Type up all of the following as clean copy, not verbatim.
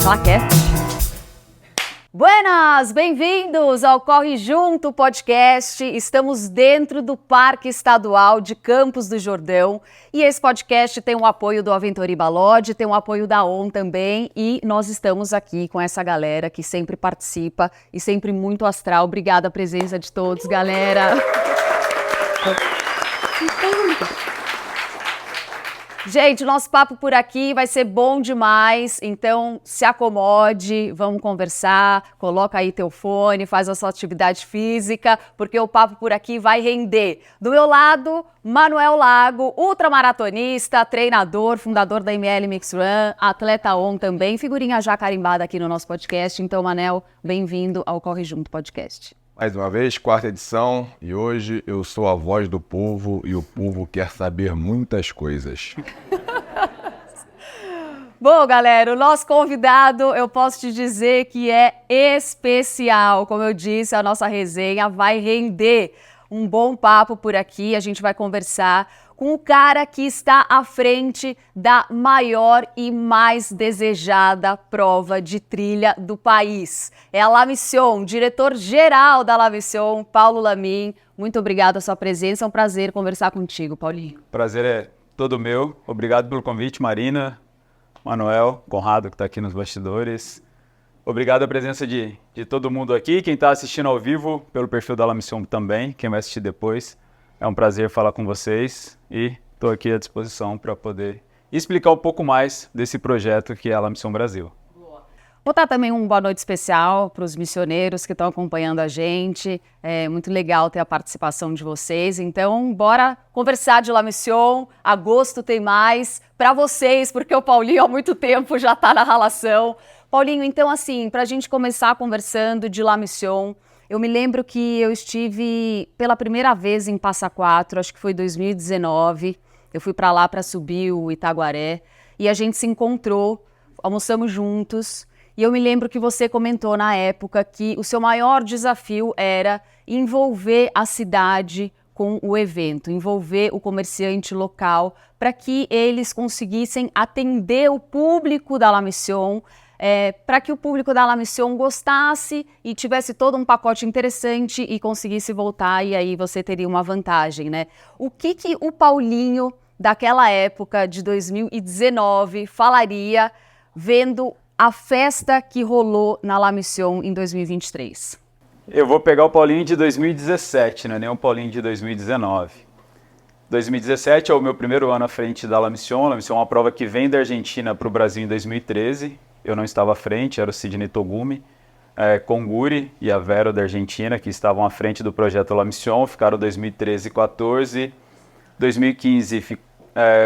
Claquete. Buenas, bem-vindos ao Corre Junto podcast. Estamos dentro do Parque Estadual de Campos do Jordão e esse podcast tem o apoio do Aventura Lodge, tem o apoio da ON também e nós estamos aqui com essa galera que sempre participa e sempre muito astral. Obrigada a presença de todos, galera. Gente, nosso papo por aqui vai ser bom demais, então se acomode, vamos conversar, coloca aí teu fone, faz a sua atividade física, porque o papo por aqui vai render. Do meu lado, Manuel Lago, ultramaratonista, treinador, fundador da ML Mix Run, atleta ON também, figurinha já carimbada aqui no nosso podcast. Então, Manel, bem-vindo ao Corre Junto podcast. Mais uma vez, quarta edição, e hoje eu sou a voz do povo e o povo quer saber muitas coisas. Bom, galera, o nosso convidado, eu posso te dizer que é especial. Como eu disse, a nossa resenha vai render um bom papo por aqui. A gente vai conversar com o cara que está à frente da maior e mais desejada prova de trilha do país. É a La Mission, diretor-geral da La Mission, Paulo Lamin. Muito obrigado pela sua presença, é um prazer conversar contigo, Paulinho. Prazer é todo meu. Obrigado pelo convite, Marina, Manuel, Conrado, que está aqui nos bastidores. Obrigado a presença de todo mundo aqui, quem está assistindo ao vivo pelo perfil da La Mission também, quem vai assistir depois. É um prazer falar com vocês e estou aqui à disposição para poder explicar um pouco mais desse projeto que é a La Mission Brasil. Vou dar também uma boa noite especial para os missioneiros que estão acompanhando a gente. É muito legal ter a participação de vocês. Então, bora conversar de La Mission. Agosto tem mais para vocês, porque o Paulinho há muito tempo já está na relação. Paulinho, então assim, para a gente começar conversando de La Mission, eu me lembro que eu estive pela primeira vez em Passa Quatro, acho que foi 2019. Eu fui para lá para subir o Itaguaré e a gente se encontrou, almoçamos juntos. E eu me lembro que você comentou na época que o seu maior desafio era envolver a cidade com o evento, envolver o comerciante local para que eles conseguissem atender o público da La Mission, para que o público da La Mission gostasse e tivesse todo um pacote interessante e conseguisse voltar, e aí você teria uma vantagem, né? O que o Paulinho daquela época de 2019 falaria vendo a festa que rolou na La Mission em 2023? Eu vou pegar o Paulinho de 2017, não é nem o Paulinho de 2019. 2017 é o meu primeiro ano à frente da La Mission. A La Mission é uma prova que vem da Argentina para o Brasil em 2013. Eu não estava à frente, era o Sidney Togumi, com o Guri e a Vero da Argentina, que estavam à frente do projeto La Mission, ficaram 2013 e 2014. 2015,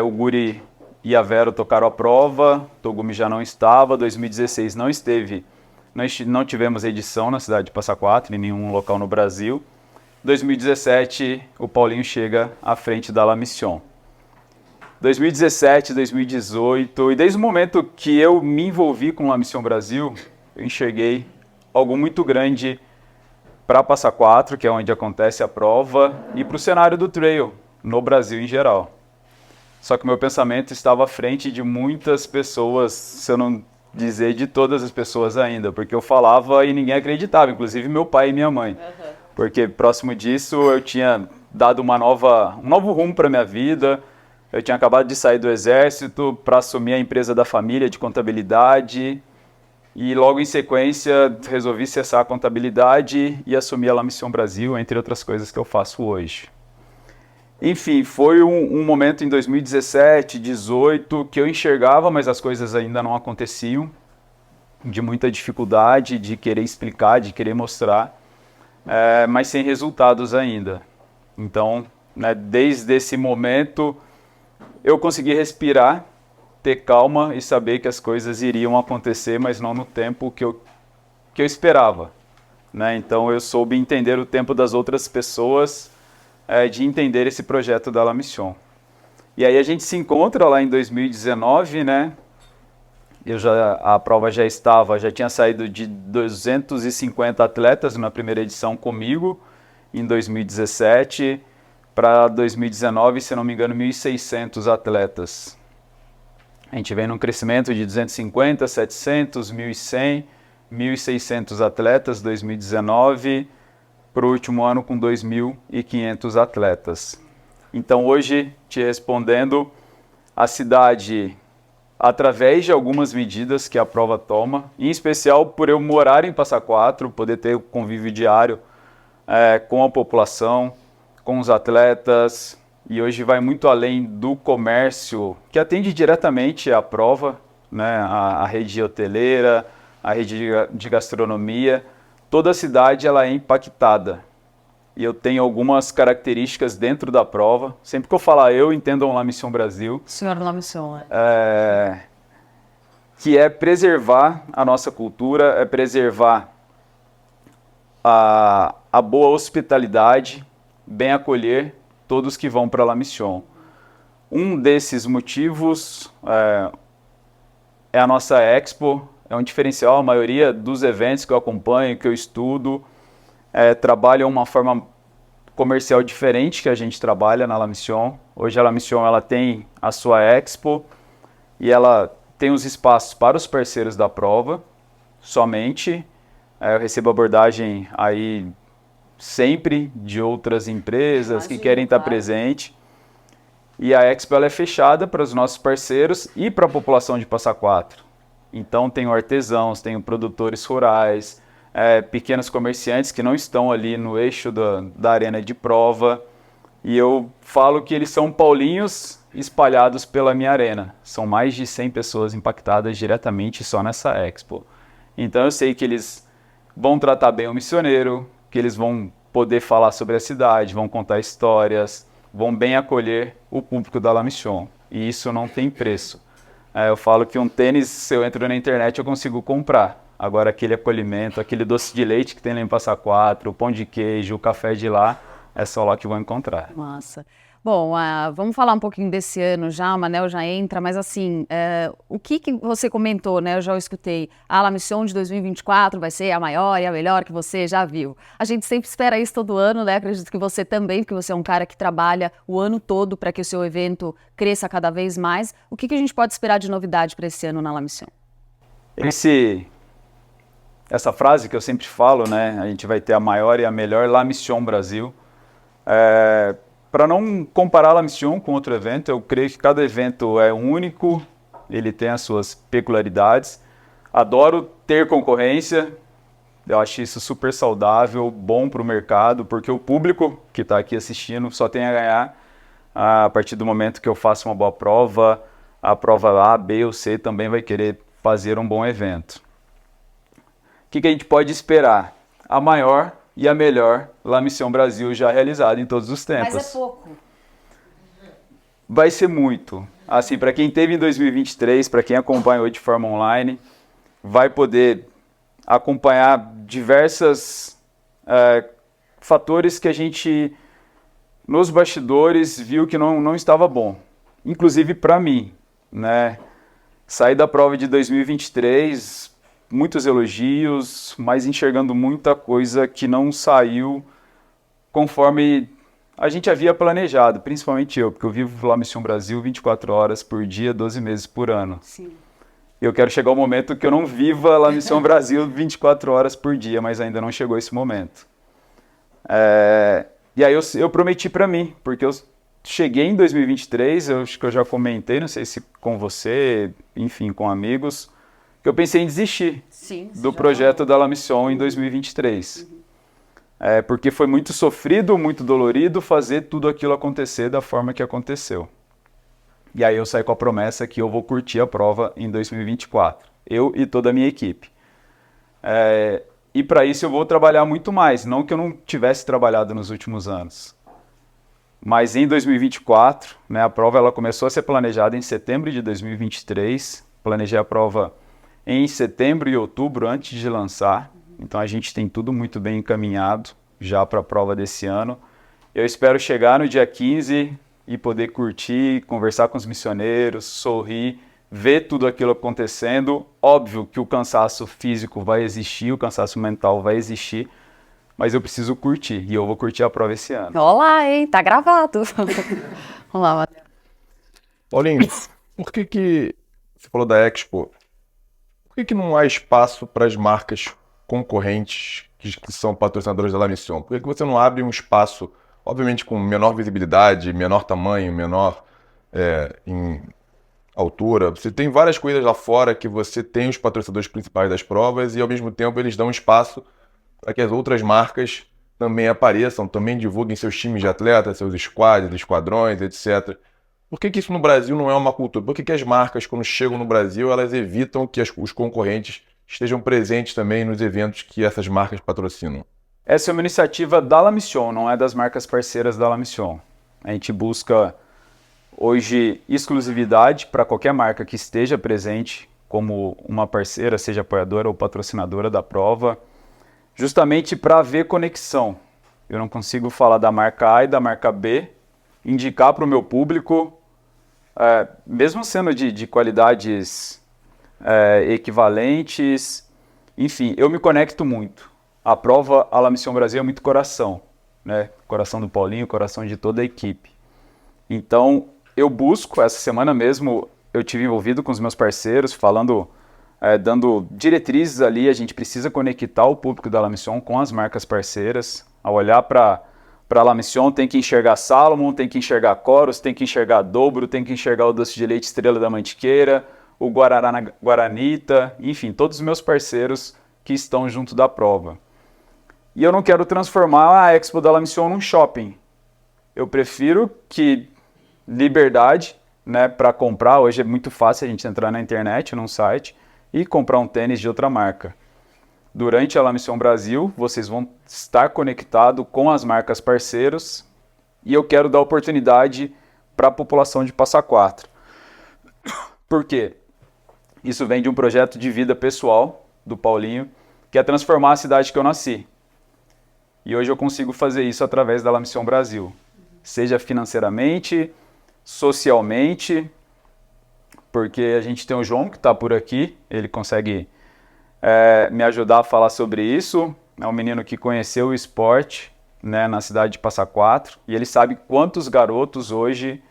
o Guri e a Vero tocaram a prova, Togumi já não estava, 2016 não esteve, não tivemos edição na cidade de Passa Quatro, em nenhum local no Brasil. 2017, o Paulinho chega à frente da La Mission. 2017, 2018, e desde o momento que eu me envolvi com a Mission Brasil, eu enxerguei algo muito grande para Passa Quatro, que é onde acontece a prova, e para o cenário do trail, no Brasil em geral. Só que o meu pensamento estava à frente de muitas pessoas, se eu não dizer de todas as pessoas ainda, porque eu falava e ninguém acreditava, inclusive meu pai e minha mãe. Porque próximo disso eu tinha dado um novo rumo para a minha vida. Eu tinha acabado de sair do exército para assumir a empresa da família de contabilidade e logo em sequência resolvi cessar a contabilidade e assumir a La Mission Brasil, entre outras coisas que eu faço hoje. Enfim, foi um momento em 2017, 2018 que eu enxergava, mas as coisas ainda não aconteciam, de muita dificuldade de querer explicar, de querer mostrar, mas sem resultados ainda. Então, né, desde esse momento eu consegui respirar, ter calma e saber que as coisas iriam acontecer, mas não no tempo que eu esperava, né? Então eu soube entender o tempo das outras pessoas, de entender esse projeto da La Mission. E aí a gente se encontra lá em 2019, né? A prova já tinha saído de 250 atletas na primeira edição comigo, em 2017. para 2019, se não me engano, 1.600 atletas. A gente vem num crescimento de 250, 700, 1.100, 1.600 atletas, 2019, para o último ano com 2.500 atletas. Então hoje, te respondendo, a cidade, através de algumas medidas que a prova toma, em especial por eu morar em Passa Quatro, poder ter o convívio diário com a população, com os atletas, e hoje vai muito além do comércio, que atende diretamente à prova, né, a rede hoteleira, a rede de gastronomia. Toda a cidade ela é impactada. E eu tenho algumas características dentro da prova. Sempre que eu falar entendam La Mission Brasil. Senhor La Mission, que é preservar a nossa cultura, é preservar a boa hospitalidade, bem acolher todos que vão para La Mission. Um desses motivos é a nossa Expo, é um diferencial. A maioria dos eventos que eu acompanho, que eu estudo, trabalham uma forma comercial diferente que a gente trabalha na La Mission. Hoje a La Mission ela tem a sua Expo e ela tem os espaços para os parceiros da prova somente. Eu recebo abordagem aí sempre de outras empresas que querem estar presente. E a Expo ela é fechada para os nossos parceiros e para a população de Passa Quatro. Então tem artesãos, tem produtores rurais, pequenos comerciantes que não estão ali no eixo da arena de prova. E eu falo que eles são paulinhos espalhados pela minha arena. São mais de 100 pessoas impactadas diretamente só nessa Expo. Então eu sei que eles vão tratar bem o missioneiro, que eles vão poder falar sobre a cidade, vão contar histórias, vão bem acolher o público da La Mission. E isso não tem preço. Eu falo que um tênis, se eu entro na internet, eu consigo comprar. Agora aquele acolhimento, aquele doce de leite que tem lá em Passa Quatro, o pão de queijo, o café de lá, é só lá que vão encontrar. Massa. Bom, vamos falar um pouquinho desse ano já, o Manel já entra, mas assim, o que você comentou, né? Eu já escutei, a La Mission de 2024 vai ser a maior e a melhor que você já viu. A gente sempre espera isso todo ano, né? Acredito que você também, porque você é um cara que trabalha o ano todo para que o seu evento cresça cada vez mais. O que a gente pode esperar de novidade para esse ano na La Mission? Essa frase que eu sempre falo, né? A gente vai ter a maior e a melhor La Mission Brasil. Para não comparar a La Mission com outro evento, eu creio que cada evento é único, ele tem as suas peculiaridades. Adoro ter concorrência, eu acho isso super saudável, bom para o mercado, porque o público que está aqui assistindo só tem a ganhar a partir do momento que eu faço uma boa prova. A prova A, B ou C também vai querer fazer um bom evento. O que a gente pode esperar? A maior e a melhor La Mission Brasil já realizada em todos os tempos. Mas é pouco. Vai ser muito. Assim, para quem teve em 2023, para quem acompanhou de forma online, vai poder acompanhar diversos fatores que a gente, nos bastidores, viu que não estava bom. Inclusive para mim, né? Saí da prova de 2023... muitos elogios, mas enxergando muita coisa que não saiu conforme a gente havia planejado, principalmente eu, porque eu vivo La Mission Brasil 24 horas por dia, 12 meses por ano. Sim. Eu quero chegar ao momento que eu não viva La Mission Brasil 24 horas por dia, mas ainda não chegou esse momento. E aí eu prometi para mim, porque eu cheguei em 2023, eu acho que eu já comentei, não sei se com você, enfim, com amigos, que eu pensei em desistir do projeto da La Mission em 2023. Porque foi muito sofrido, muito dolorido fazer tudo aquilo acontecer da forma que aconteceu. E aí eu saí com a promessa que eu vou curtir a prova em 2024. Eu e toda a minha equipe. E para isso eu vou trabalhar muito mais. Não que eu não tivesse trabalhado nos últimos anos. Mas em 2024, né, a prova ela começou a ser planejada em setembro de 2023. Planejei a prova em setembro e outubro, antes de lançar. Então a gente tem tudo muito bem encaminhado já para a prova desse ano. Eu espero chegar no dia 15 e poder curtir, conversar com os missioneiros, sorrir, ver tudo aquilo acontecendo. Óbvio que o cansaço físico vai existir, o cansaço mental vai existir, mas eu preciso curtir, e eu vou curtir a prova esse ano. Olá, hein? Tá gravado. Olá, Matheus. Paulinho, por que você falou da Expo, por que não há espaço para as marcas concorrentes que são patrocinadoras da La Mission? Por que você não abre um espaço, obviamente com menor visibilidade, menor tamanho, menor em altura? Você tem várias coisas lá fora que você tem os patrocinadores principais das provas e ao mesmo tempo eles dão espaço para que as outras marcas também apareçam, também divulguem seus times de atletas, seus squads, esquadrões, etc. Por que isso no Brasil não é uma cultura? Por que as marcas, quando chegam no Brasil, elas evitam que os concorrentes estejam presentes também nos eventos que essas marcas patrocinam? Essa é uma iniciativa da La Mission, não é das marcas parceiras da La Mission. A gente busca hoje exclusividade para qualquer marca que esteja presente como uma parceira, seja apoiadora ou patrocinadora da prova, justamente para haver conexão. Eu não consigo falar da marca A e da marca B, indicar para o meu público, mesmo sendo de qualidades equivalentes, enfim, eu me conecto muito. A prova, a La Mission Brasil é muito coração, né? Coração do Paulinho, coração de toda a equipe. Então, eu busco, essa semana mesmo, eu tive envolvido com os meus parceiros, falando, dando diretrizes ali, a gente precisa conectar o público da La Mission com as marcas parceiras. Ao olhar para a La Mission, tem que enxergar Salomon, tem que enxergar Coros, tem que enxergar Dobro, tem que enxergar o doce de leite Estrela da Mantiqueira, o Guaranita, enfim, todos os meus parceiros que estão junto da prova. E eu não quero transformar a Expo da La Mission num shopping. Eu prefiro que liberdade, né, para comprar. Hoje é muito fácil a gente entrar na internet, num site, e comprar um tênis de outra marca. Durante a La Mission Brasil, vocês vão estar conectados com as marcas parceiros e eu quero dar oportunidade para a população de Passa Quatro. Por quê? Isso vem de um projeto de vida pessoal do Paulinho, que é transformar a cidade que eu nasci. E hoje eu consigo fazer isso através da La Mission Brasil. Seja financeiramente, socialmente, porque a gente tem o João que está por aqui, ele consegue me ajudar a falar sobre isso. É um menino que conheceu o esporte, né, na cidade de Passa Quatro, e ele sabe quantos garotos hoje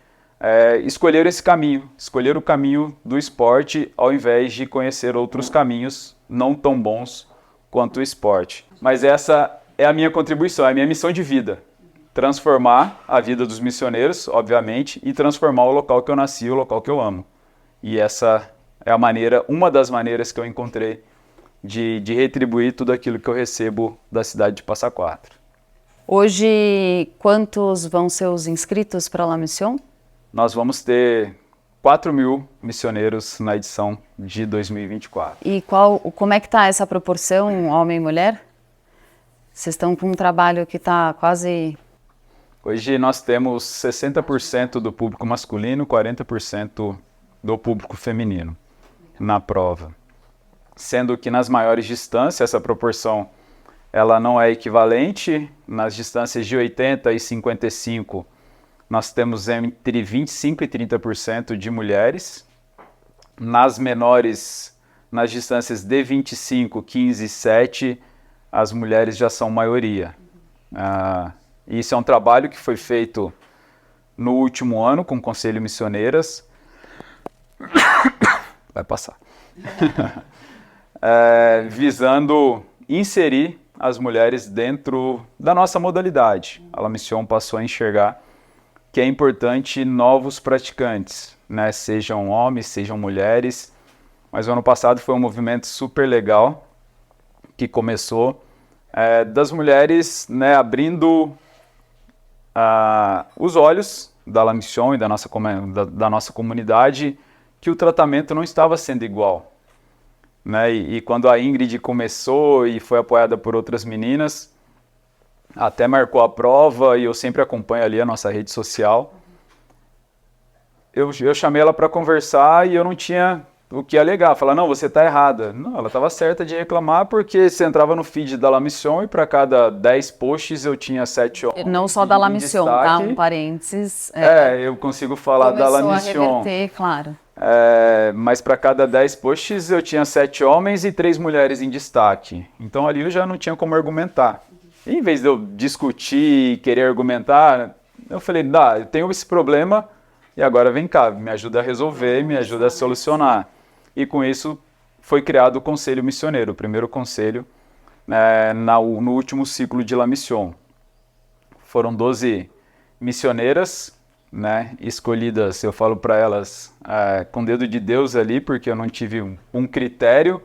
escolheram esse caminho, escolheram o caminho do esporte ao invés de conhecer outros caminhos não tão bons quanto o esporte. Mas essa é a minha contribuição, é a minha missão de vida. Transformar a vida dos missioneiros, obviamente, e transformar o local que eu nasci, o local que eu amo. E essa é uma das maneiras que eu encontrei de retribuir tudo aquilo que eu recebo da cidade de Passa Quatro. Hoje, quantos vão ser os inscritos para a La Mission? Nós vamos ter 4.000 missioneiros na edição de 2024. E como é que está essa proporção, homem e mulher? Vocês estão com um trabalho que está quase... Hoje nós temos 60% do público masculino, 40% do público feminino na prova. Sendo que nas maiores distâncias, essa proporção ela não é equivalente. Nas distâncias de 80 e 55, nós temos entre 25% e 30% de mulheres. Nas menores, nas distâncias de 25, 15 e 7, as mulheres já são maioria. Isso é um trabalho que foi feito no último ano com o Conselho Missioneiras. Vai passar. Visando inserir as mulheres dentro da nossa modalidade. A La Mission passou a enxergar que é importante novos praticantes, né? Sejam homens, sejam mulheres. Mas o ano passado foi um movimento super legal que começou das mulheres, né, abrindo os olhos da La Mission e da nossa comunidade que o tratamento não estava sendo igual. Né? E quando a Ingrid começou e foi apoiada por outras meninas, até marcou a prova e eu sempre acompanho ali a nossa rede social. Eu chamei ela para conversar e eu não tinha o que alegar. Falar, não, você está errada. Não, ela estava certa de reclamar porque você entrava no feed da La Mission e para cada 10 posts eu tinha 7 homens. Não só da La Mission, tá? Um parênteses. Eu consigo falar da La Mission. Começou a reverter, claro. Mas para cada 10 posts eu tinha 7 homens e 3 mulheres em destaque. Então ali eu já não tinha como argumentar. E em vez de eu discutir e querer argumentar, eu falei, eu tenho esse problema e agora vem cá, me ajuda a resolver, me ajuda a solucionar. E com isso foi criado o Conselho Missioneiro, o primeiro conselho no último ciclo de La Mission. Foram 12 missioneiras, né, escolhidas, eu falo para elas, com dedo de Deus ali, porque eu não tive um critério,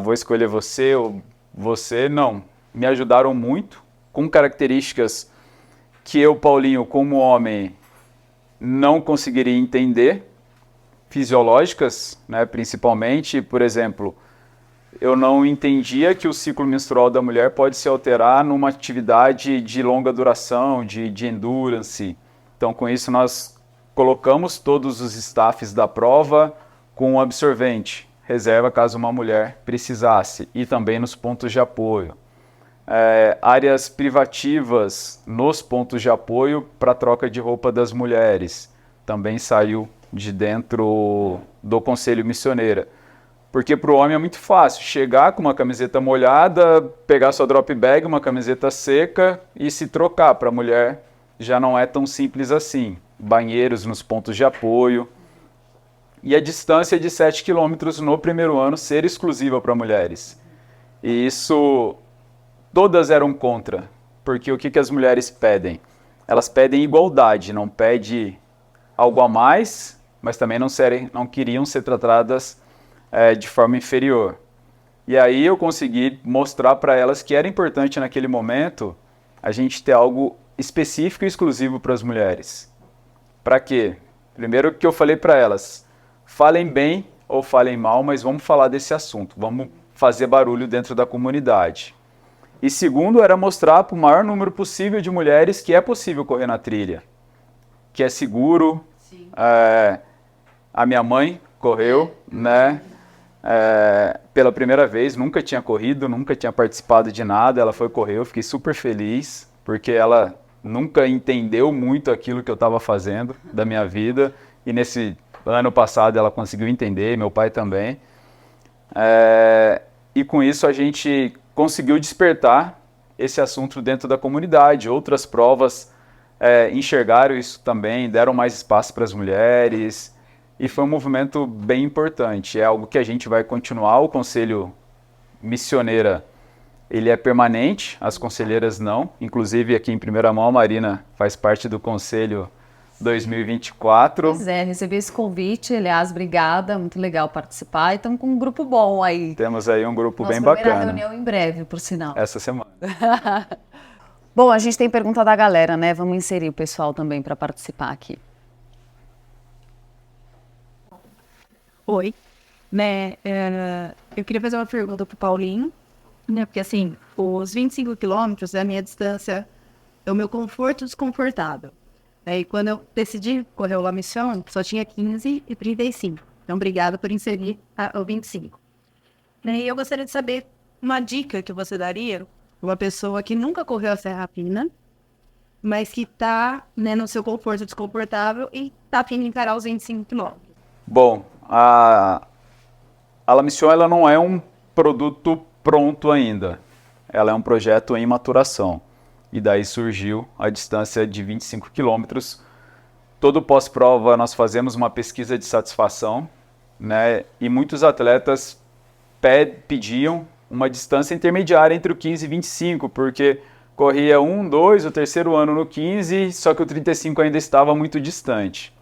vou escolher você ou você, não. Me ajudaram muito, com características que eu, Paulinho, como homem, não conseguiria entender, fisiológicas, né, principalmente. Por exemplo, eu não entendia que o ciclo menstrual da mulher pode se alterar numa atividade de longa duração, de endurance. Então, com isso, nós colocamos todos os staffs da prova com um absorvente, reserva caso uma mulher precisasse, e também nos pontos de apoio. Áreas privativas nos pontos de apoio para troca de roupa das mulheres. Também saiu de dentro do Conselho Missioneiro. Porque para o homem é muito fácil chegar com uma camiseta molhada, pegar sua drop bag, uma camiseta seca e se trocar. Para a mulher já não é tão simples assim. Banheiros nos pontos de apoio. E a distância de 7 quilômetros no primeiro ano ser exclusiva para mulheres. E isso todas eram contra. Porque o que as mulheres pedem? Elas pedem igualdade, não pedem algo a mais, mas também não queriam ser tratadas de forma inferior. E aí eu consegui mostrar para elas que era importante naquele momento a gente ter algo específico e exclusivo para as mulheres. Para quê? Primeiro que eu falei para elas, falem bem ou falem mal, mas vamos falar desse assunto, vamos fazer barulho dentro da comunidade. E segundo era mostrar para o maior número possível de mulheres que é possível correr na trilha, que é seguro. A minha mãe correu, né? Pela primeira vez, nunca tinha corrido, nunca tinha participado de nada, ela foi correr, eu fiquei super feliz, porque ela nunca entendeu muito aquilo que eu estava fazendo da minha vida, e nesse ano passado ela conseguiu entender, meu pai também. E com isso a gente conseguiu despertar esse assunto dentro da comunidade. Outras provas enxergaram isso também, deram mais espaço para as mulheres, e foi um movimento bem importante. É algo que a gente vai continuar. O Conselho Missioneira, ele é permanente, as conselheiras não. Inclusive, aqui em primeira mão, a Marina faz parte do Conselho 2024. Pois é, recebi esse convite, aliás, obrigada, muito legal participar. E estamos com um grupo bom aí. Temos aí um grupo bem Nossa primeira bacana. reunião em breve, por sinal. Essa semana. Bom, a gente tem pergunta da galera, né? Vamos inserir o pessoal também para participar aqui. Oi, né, eu queria fazer uma pergunta pro Paulinho, né, porque assim, os 25 quilômetros é a minha distância, é o meu conforto desconfortável, né, e quando eu decidi correr o La Mission, só tinha 15 e 35, então obrigada por inserir o 25. Né, e eu gostaria de saber uma dica que você daria para uma pessoa que nunca correu a Serra Fina, mas que está, né, no seu conforto desconfortável e está a fim de encarar os 25 quilômetros. Bom, a La Mission ela não é um produto pronto ainda. Ela é um projeto em maturação. E daí surgiu a distância de 25 quilômetros. Todo pós-prova nós fazemos uma pesquisa de satisfação, né? E muitos atletas pediam uma distância intermediária entre o 15 e 25, porque corria 1, 2, o terceiro ano no 15, só que o 35 ainda estava muito distante.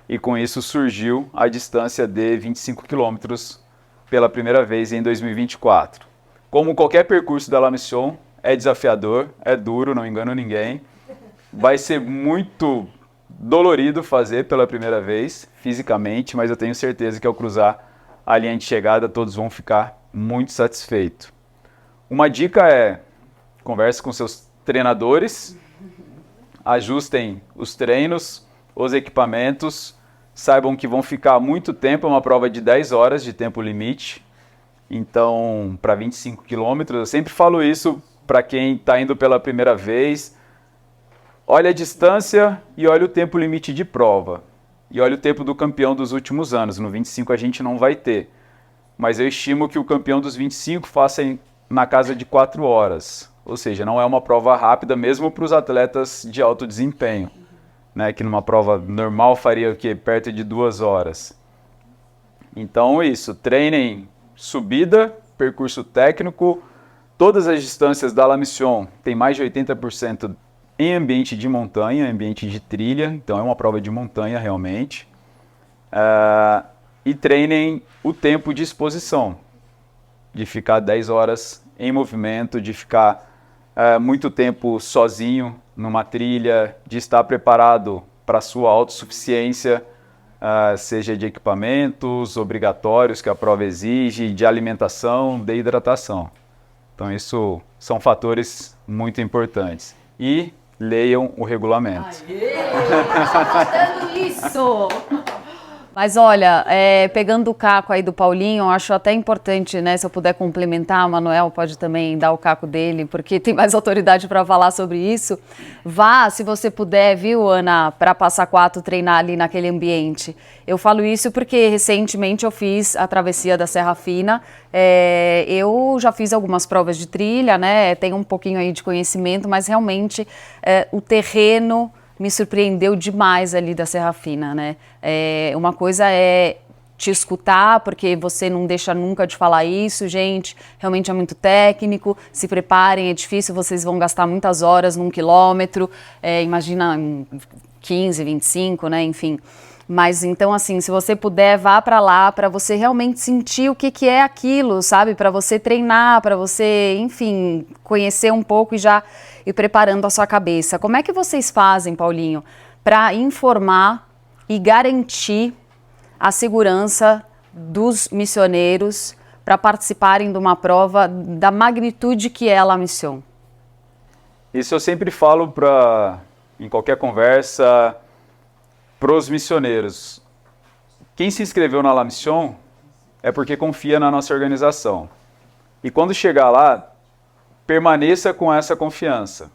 E com isso surgiu a distância de 25 quilômetros pela primeira vez em 2024. Como qualquer percurso da La Mission, é desafiador, é duro, não engano ninguém. Vai ser muito dolorido fazer pela primeira vez, fisicamente, mas eu tenho certeza que ao cruzar a linha de chegada todos vão ficar muito satisfeitos. Uma dica é, converse com seus treinadores, ajustem os treinos, os equipamentos, saibam que vão ficar muito tempo, é uma prova de 10 horas de tempo limite, então para 25 quilômetros, eu sempre falo isso para quem está indo pela primeira vez, olha a distância e olha o tempo limite de prova, e olha o tempo do campeão dos últimos anos, no 25 a gente não vai ter, mas eu estimo que o campeão dos 25 faça na casa de 4 horas. Ou seja, não é uma prova rápida mesmo para os atletas de alto desempenho, né? Que numa prova normal faria o quê? Perto de 2 horas. Então isso, treinem subida, percurso técnico, todas as distâncias da La Mission tem mais de 80% em ambiente de montanha, ambiente de trilha, então é uma prova de montanha realmente. E treinem o tempo de exposição, de ficar 10 horas em movimento, de ficar muito tempo sozinho numa trilha, de estar preparado para a sua autossuficiência, seja de equipamentos obrigatórios que a prova exige, de alimentação, de hidratação. Então isso são fatores muito importantes. E leiam o regulamento. Aê! Tá faltando isso! Mas olha, pegando o caco aí do Paulinho, eu acho até importante, né, se eu puder complementar, o Manuel pode também dar o caco dele, porque tem mais autoridade para falar sobre isso. Vá, se você puder, viu, Ana, para Passa Quatro treinar ali naquele ambiente. Eu falo isso porque recentemente eu fiz a travessia da Serra Fina, eu já fiz algumas provas de trilha, né, tenho um pouquinho aí de conhecimento, mas realmente o terreno me surpreendeu demais ali da Serra Fina, né? Uma coisa é te escutar, porque você não deixa nunca de falar isso, gente, realmente é muito técnico, se preparem, é difícil, vocês vão gastar muitas horas num quilômetro, imagina 15, 25, né, enfim. Mas então, assim, se você puder, vá para lá, para você realmente sentir o que é aquilo, sabe? Para você treinar, para você, enfim, conhecer um pouco e já ir preparando a sua cabeça. Como é que vocês fazem, Paulinho, para informar e garantir a segurança dos missioneiros para participarem de uma prova da magnitude que é a La Mission? Isso eu sempre falo em qualquer conversa para os missioneiros. Quem se inscreveu na La Mission é porque confia na nossa organização. E quando chegar lá, permaneça com essa confiança.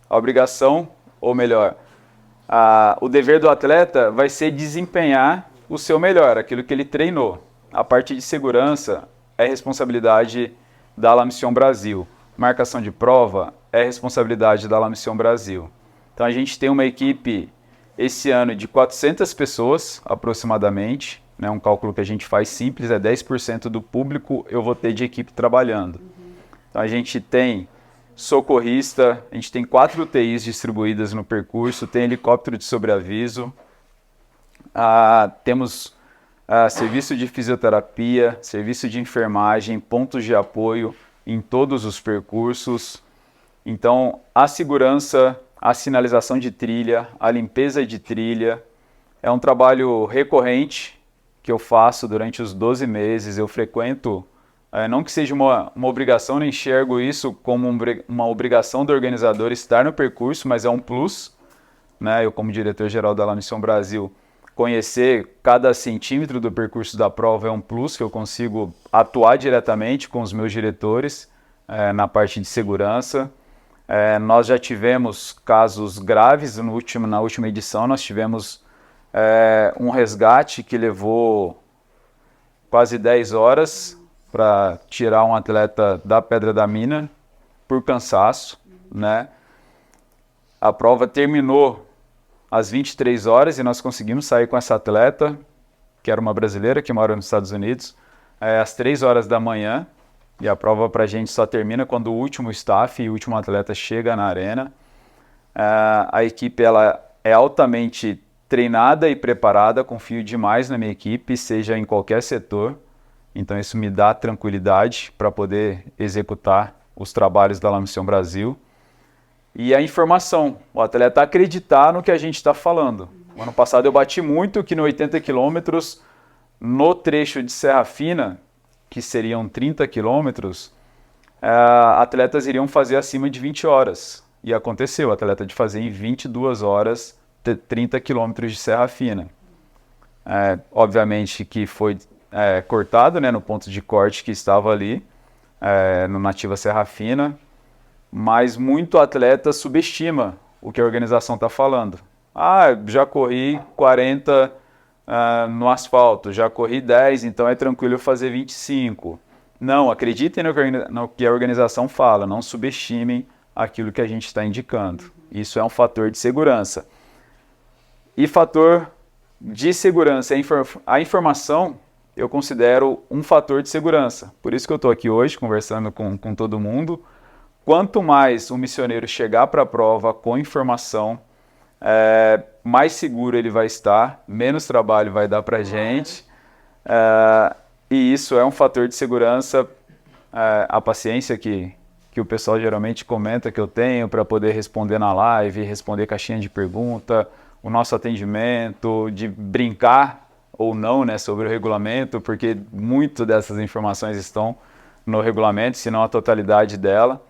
A obrigação, ou melhor, o dever do atleta vai ser desempenhar o seu melhor, aquilo que ele treinou. A parte de segurança é responsabilidade da La Mission Brasil. Marcação de prova é responsabilidade da La Mission Brasil. Então a gente tem uma equipe esse ano de 400 pessoas aproximadamente, né? Um cálculo que a gente faz simples, 10% do público eu vou ter de equipe trabalhando. Então a gente tem socorrista, a gente tem 4 UTIs distribuídas no percurso, tem helicóptero de sobreaviso, temos serviço de fisioterapia, serviço de enfermagem, pontos de apoio em todos os percursos. Então a segurança, a sinalização de trilha, a limpeza de trilha, é um trabalho recorrente que eu faço durante os 12 meses, eu frequento, não que seja uma obrigação, nem enxergo isso como uma obrigação do organizador estar no percurso, mas é um plus, né? Eu como diretor-geral da La Mission Brasil, conhecer cada centímetro do percurso da prova é um plus, que eu consigo atuar diretamente com os meus diretores na parte de segurança. Nós já tivemos casos graves, na última edição nós tivemos um resgate que levou quase 10 horas para tirar um atleta da Pedra da Mina por cansaço, né? A prova terminou às 23 horas e nós conseguimos sair com essa atleta, que era uma brasileira que mora nos Estados Unidos, às 3 horas da manhã. E a prova para a gente só termina quando o último staff e o último atleta chega na arena. A equipe ela é altamente treinada e preparada, confio demais na minha equipe, seja em qualquer setor. Então isso me dá tranquilidade para poder executar os trabalhos da La Mission Brasil. E a informação, o atleta acreditar no que a gente está falando. No ano passado eu bati muito que no 80 quilômetros, no trecho de Serra Fina, que seriam 30 quilômetros, atletas iriam fazer acima de 20 horas. E aconteceu, o atleta de fazer em 22 horas 30 quilômetros de Serra Fina. Obviamente que foi cortado, né, no ponto de corte que estava ali, no Nativa Serra Fina, mas muito atleta subestima o que a organização está falando. Já corri 40 no asfalto, já corri 10, então é tranquilo fazer 25. Não, acreditem no que a organização fala, não subestimem aquilo que a gente está indicando. Isso é um fator de segurança. E fator de segurança, a informação eu considero um fator de segurança. Por isso que eu estou aqui hoje conversando com todo mundo. Quanto mais um missioneiro chegar para a prova com informação, mais seguro ele vai estar, menos trabalho vai dar para a gente. E isso é um fator de segurança. A paciência que o pessoal geralmente comenta que eu tenho para poder responder na live, responder caixinha de pergunta, o nosso atendimento, de brincar ou não, né, sobre o regulamento, porque muito dessas informações estão no regulamento, se não a totalidade dela.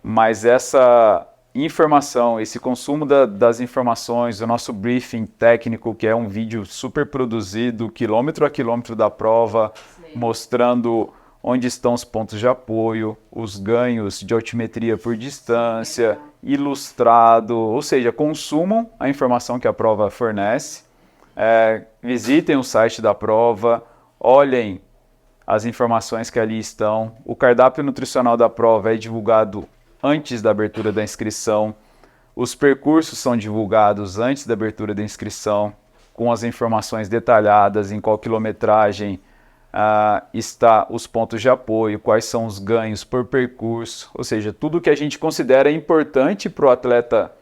Mas essa informação, esse consumo das informações, o nosso briefing técnico, que é um vídeo super produzido, quilômetro a quilômetro da prova, mostrando onde estão os pontos de apoio, os ganhos de altimetria por distância, ilustrado, ou seja, consumam a informação que a prova fornece, visitem o site da prova, olhem as informações que ali estão. O cardápio nutricional da prova é divulgado antes da abertura da inscrição, os percursos são divulgados antes da abertura da inscrição, com as informações detalhadas em qual quilometragem está os pontos de apoio, quais são os ganhos por percurso, ou seja, tudo que a gente considera importante para o atleta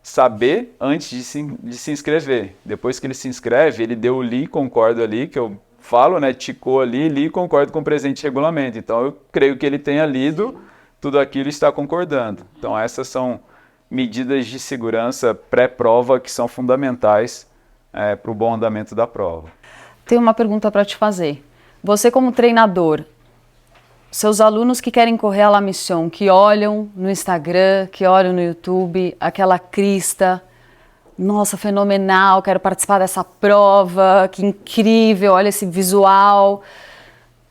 saber antes de se inscrever. Depois que ele se inscreve, ele deu o li, concordo ali, que eu falo, né, ticou ali, li, concordo com o presente regulamento. Então eu creio que ele tenha lido tudo aquilo e está concordando. Então essas são medidas de segurança pré-prova que são fundamentais para o bom andamento da prova. Tenho uma pergunta para te fazer. Você como treinador, seus alunos que querem correr a La Mission, que olham no Instagram, que olham no YouTube, aquela crista, nossa, fenomenal, quero participar dessa prova, que incrível, olha esse visual,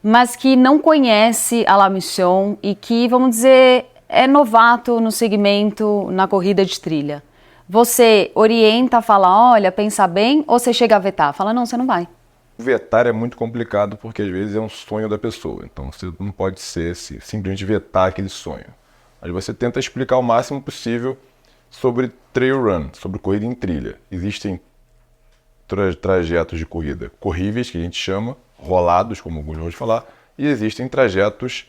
mas que não conhece a La Mission e que, vamos dizer, é novato no segmento, na corrida de trilha. Você orienta, fala, olha, pensa bem, ou você chega a vetar? Fala, não, você não vai. Vetar é muito complicado porque às vezes é um sonho da pessoa, então você não pode simplesmente vetar aquele sonho. Mas você tenta explicar o máximo possível sobre trail run, sobre corrida em trilha. Existem trajetos de corrida corríveis, que a gente chama, rolados, como alguns vão falar, e existem trajetos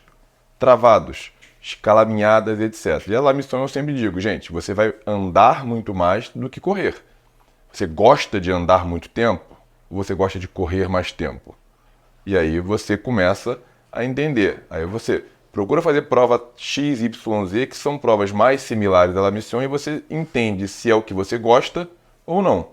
travados, escalaminhadas, etc. E a La Mission eu sempre digo, gente, você vai andar muito mais do que correr. Você gosta de andar muito tempo? Você gosta de correr mais tempo. E aí você começa a entender. Aí você procura fazer prova X, Y, Z, que são provas mais similares à La Mission, e você entende se é o que você gosta ou não.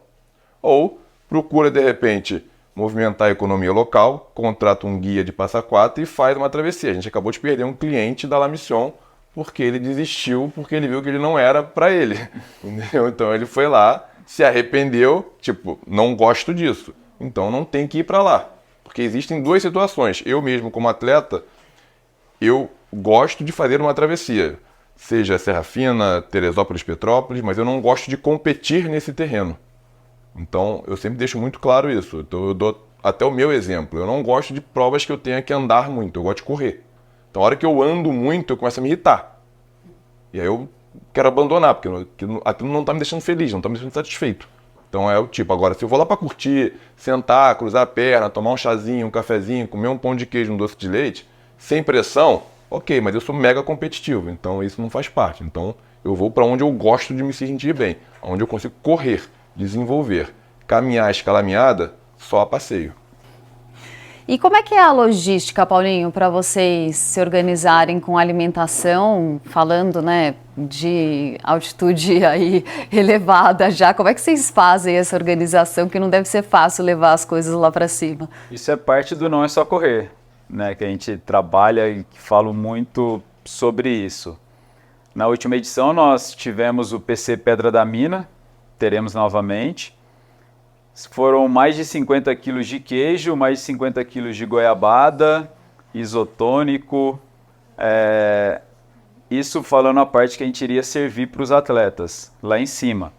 Ou procura, de repente, movimentar a economia local, contrata um guia de Passa Quatro e faz uma travessia. A gente acabou de perder um cliente da La Mission porque ele desistiu, porque ele viu que ele não era para ele. Entendeu? Então ele foi lá, se arrependeu, tipo, não gosto disso. Então não tem que ir para lá, porque existem duas situações. Eu mesmo, como atleta, eu gosto de fazer uma travessia, seja Serra Fina, Teresópolis, Petrópolis, mas eu não gosto de competir nesse terreno. Então eu sempre deixo muito claro isso. Então eu dou até o meu exemplo. Eu não gosto de provas que eu tenha que andar muito, eu gosto de correr. Então a hora que eu ando muito, eu começo a me irritar. E aí eu quero abandonar, porque aquilo não está me deixando feliz, não está me deixando satisfeito. Então é o tipo, agora se eu vou lá para curtir, sentar, cruzar a perna, tomar um chazinho, um cafezinho, comer um pão de queijo, um doce de leite, sem pressão, ok, mas eu sou mega competitivo, então isso não faz parte. Então eu vou para onde eu gosto de me sentir bem, onde eu consigo correr, desenvolver. Caminhar escalaminhada, só a passeio. E como é que é a logística, Paulinho, para vocês se organizarem com alimentação, falando, né, de altitude aí elevada já? Como é que vocês fazem essa organização, que não deve ser fácil levar as coisas lá para cima? Isso é parte do Não É Só Correr, né, que a gente trabalha e fala muito sobre isso. Na última edição nós tivemos o PC Pedra da Mina, teremos novamente. Foram mais de 50 quilos de queijo, mais de 50 quilos de goiabada, isotônico. Isso falando a parte que a gente iria servir para os atletas, lá em cima.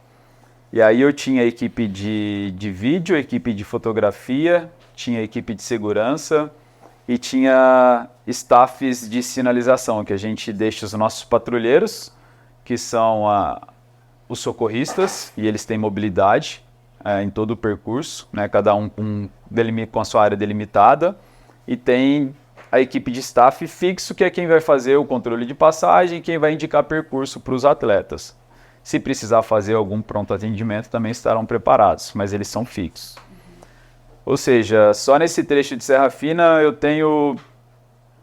E aí eu tinha a equipe de vídeo, a equipe de fotografia, tinha a equipe de segurança e tinha staffs de sinalização, que a gente deixa os nossos patrulheiros, que são os socorristas, e eles têm mobilidade em todo o percurso, né? Cada um com a sua área delimitada, e tem a equipe de staff fixo, que é quem vai fazer o controle de passagem, quem vai indicar percurso para os atletas. Se precisar fazer algum pronto atendimento, também estarão preparados, mas eles são fixos. Ou seja, só nesse trecho de Serra Fina eu tenho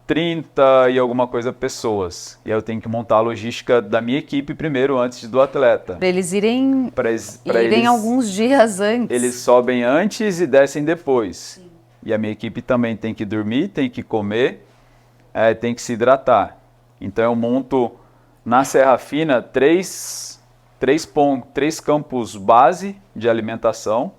30 e alguma coisa pessoas. E aí eu tenho que montar a logística da minha equipe primeiro, antes do atleta. Para eles irem Eles, alguns dias antes. eles sobem antes e descem depois. Sim. E a minha equipe também tem que dormir, tem que comer, tem que se hidratar. Então eu monto na Serra Fina três campos base de alimentação.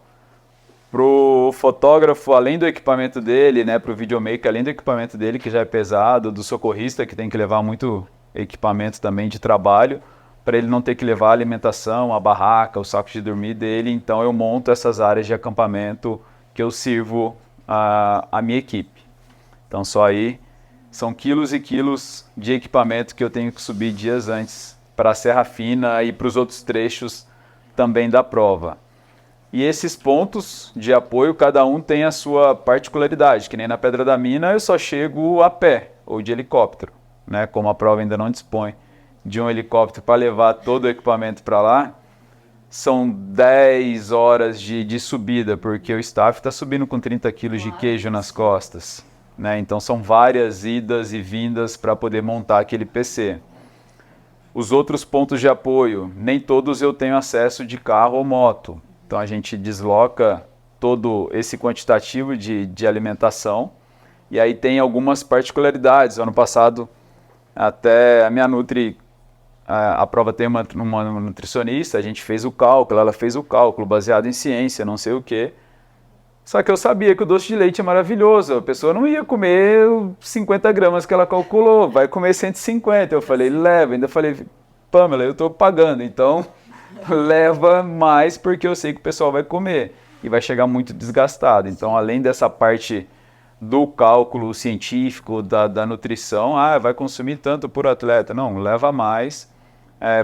Para o fotógrafo, além do equipamento dele, né, para o videomaker, além do equipamento dele, que já é pesado, do socorrista, que tem que levar muito equipamento também de trabalho, para ele não ter que levar a alimentação, a barraca, o saco de dormir dele. Então eu monto essas áreas de acampamento que eu sirvo a minha equipe. Então só aí são quilos e quilos de equipamento que eu tenho que subir dias antes para a Serra Fina e para os outros trechos também da prova. E esses pontos de apoio, cada um tem a sua particularidade, que nem na Pedra da Mina eu só chego a pé ou de helicóptero, né? Como a prova ainda não dispõe de um helicóptero para levar todo o equipamento para lá, são 10 horas de subida, porque o staff está subindo com 30 quilos de queijo nas costas, né? Então são várias idas e vindas para poder montar aquele PC. Os outros pontos de apoio, nem todos eu tenho acesso de carro ou moto. Então a gente desloca todo esse quantitativo de alimentação e aí tem algumas particularidades. Ano passado, até a minha Nutri, a prova tem uma nutricionista, a gente fez o cálculo, ela fez o cálculo baseado em ciência, não sei o quê. Só que eu sabia que o doce de leite é maravilhoso, a pessoa não ia comer 50 gramas que ela calculou, vai comer 150. Eu falei, leva, ainda falei, Pamela, eu estou pagando, então leva mais porque eu sei que o pessoal vai comer e vai chegar muito desgastado. Então, além dessa parte do cálculo científico, da nutrição, vai consumir tanto por atleta. Não, leva mais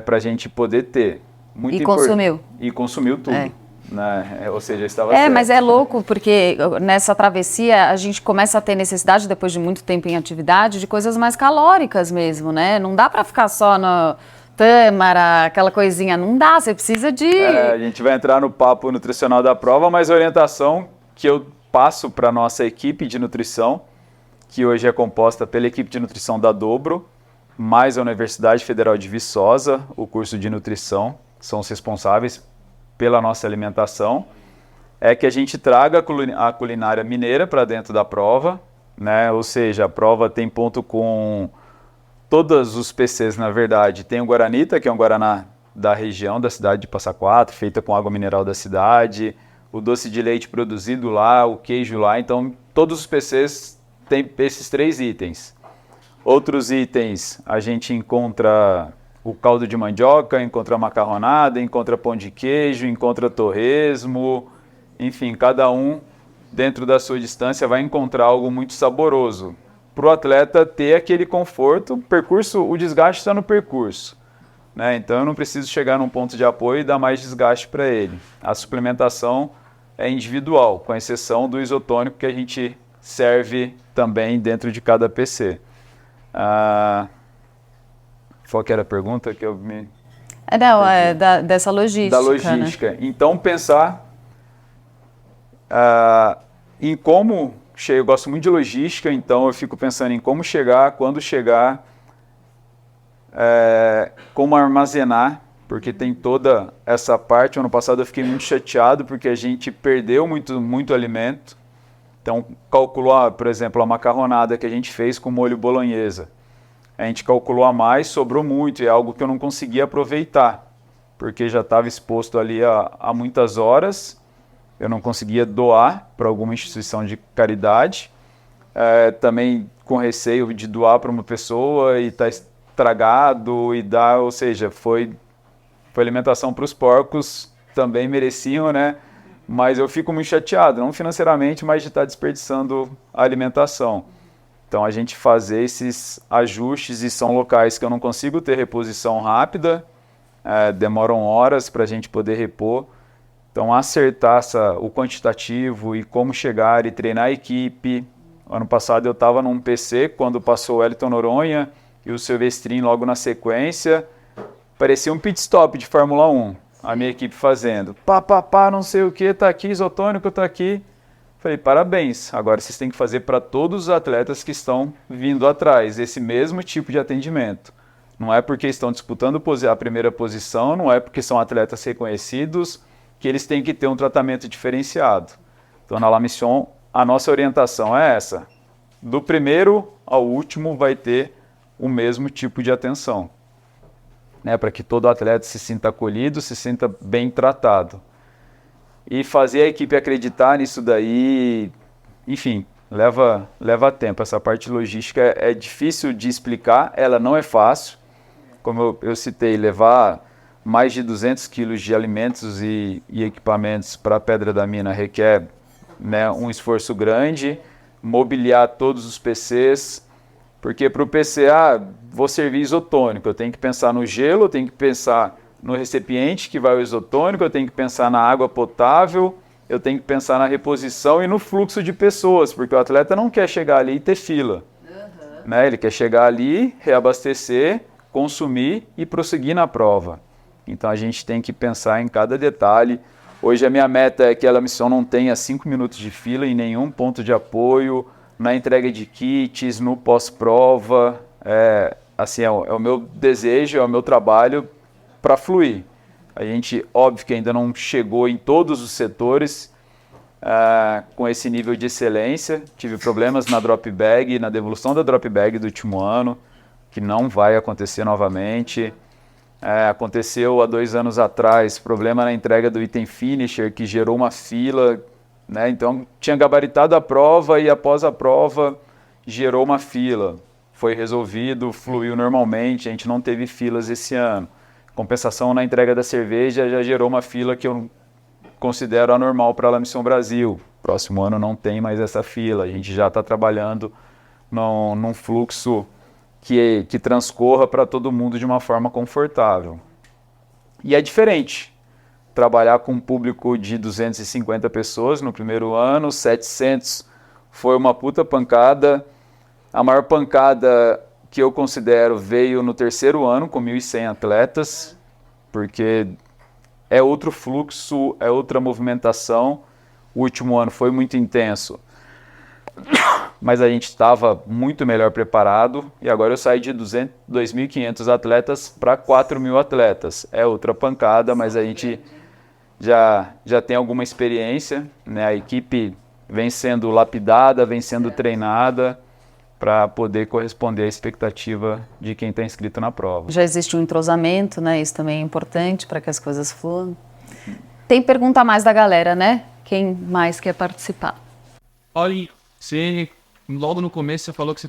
para a gente poder ter. Muito consumiu. E consumiu tudo. Né? Ou seja, estava certo. Mas é louco porque nessa travessia a gente começa a ter necessidade, depois de muito tempo em atividade, de coisas mais calóricas mesmo, né? Não dá para ficar só no tâmara, aquela coisinha, não dá, você precisa de... a gente vai entrar no papo nutricional da prova, mas a orientação que eu passo para a nossa equipe de nutrição, que hoje é composta pela equipe de nutrição da Dobro, mais a Universidade Federal de Viçosa, o curso de nutrição, são os responsáveis pela nossa alimentação, é que a gente traga a culinária mineira para dentro da prova, né? Ou seja, a prova tem ponto com todos os PCs, na verdade. Tem o Guaranita, que é um Guaraná da região, da cidade de Passa Quatro, feita com água mineral da cidade, o doce de leite produzido lá, o queijo lá. Então, todos os PCs têm esses 3 itens. Outros itens, a gente encontra o caldo de mandioca, encontra macarronada, encontra pão de queijo, encontra torresmo. Enfim, cada um, dentro da sua distância, vai encontrar algo muito saboroso. Para o atleta ter aquele conforto, o desgaste está no percurso, né? Então eu não preciso chegar num ponto de apoio e dar mais desgaste para ele. A suplementação é individual, com exceção do isotônico que a gente serve também dentro de cada PC. Qual que era a pergunta que eu me... dessa logística. Da logística. Né? Então pensar em como... Eu gosto muito de logística, então eu fico pensando em como chegar, quando chegar, como armazenar, porque tem toda essa parte. Ano passado eu fiquei muito chateado porque a gente perdeu muito alimento. Então, calculou, por exemplo, a macarronada que a gente fez com molho bolonhesa. A gente calculou a mais, sobrou muito, e é algo que eu não conseguia aproveitar, porque já estava exposto ali há muitas horas. Eu não conseguia doar para alguma instituição de caridade, também com receio de doar para uma pessoa e estar estragado ou seja, foi alimentação para os porcos, também mereciam, né? Mas eu fico muito chateado, não financeiramente, mas de estar desperdiçando a alimentação. Então a gente fazer esses ajustes, e são locais que eu não consigo ter reposição rápida, demoram horas para a gente poder repor. Então acertar o quantitativo e como chegar e treinar a equipe. Ano passado eu estava num PC quando passou o Wellington Noronha e o Silvestrin logo na sequência. Parecia um pit stop de Fórmula 1, a minha equipe fazendo. Pá, não sei o que, tá aqui, isotônico tá aqui. Falei, parabéns, agora vocês têm que fazer para todos os atletas que estão vindo atrás, esse mesmo tipo de atendimento. Não é porque estão disputando a primeira posição, não é porque são atletas reconhecidos, que eles têm que ter um tratamento diferenciado. Então, na La Mission, a nossa orientação é essa. Do primeiro ao último vai ter o mesmo tipo de atenção, né, para que todo atleta se sinta acolhido, se sinta bem tratado. E fazer a equipe acreditar nisso daí, enfim, leva tempo. Essa parte logística é difícil de explicar, ela não é fácil. Como eu citei, levar mais de 200 quilos de alimentos e equipamentos para a Pedra da Mina requer, né, um esforço grande, mobiliar todos os PCs, porque para o PC, vou servir isotônico, eu tenho que pensar no gelo, eu tenho que pensar no recipiente que vai o isotônico, eu tenho que pensar na água potável, eu tenho que pensar na reposição e no fluxo de pessoas, porque o atleta não quer chegar ali e ter fila. Né? Ele quer chegar ali, reabastecer, consumir e prosseguir na prova. Então a gente tem que pensar em cada detalhe. Hoje a minha meta é que a La Mission não tenha 5 minutos de fila em nenhum ponto de apoio, na entrega de kits, no pós-prova. É o meu desejo, é o meu trabalho para fluir. A gente, óbvio que ainda não chegou em todos os setores com esse nível de excelência. Tive problemas na drop bag, na devolução da drop bag do último ano, que não vai acontecer novamente. Aconteceu há 2 anos atrás, problema na entrega do item finisher, que gerou uma fila, né? Então tinha gabaritado a prova e após a prova gerou uma fila. Foi resolvido, fluiu normalmente, a gente não teve filas esse ano. Compensação na entrega da cerveja já gerou uma fila que eu considero anormal para a La Mission Brasil. Próximo ano não tem mais essa fila, a gente já está trabalhando num fluxo que transcorra para todo mundo de uma forma confortável. E é diferente trabalhar com um público de 250 pessoas no primeiro ano, 700 foi uma puta pancada. A maior pancada que eu considero veio no terceiro ano, com 1.100 atletas, porque é outro fluxo, é outra movimentação. O último ano foi muito intenso, mas a gente estava muito melhor preparado, e agora eu saí de 2.500 atletas para 4.000 atletas. É outra pancada, mas a gente já tem alguma experiência, né? A equipe vem sendo lapidada, vem sendo treinada, para poder corresponder à expectativa de quem está inscrito na prova. Já existe um entrosamento, né? Isso também é importante para que as coisas fluam. Tem pergunta a mais da galera, né? Quem mais quer participar? Olha, você, logo no começo, você falou que você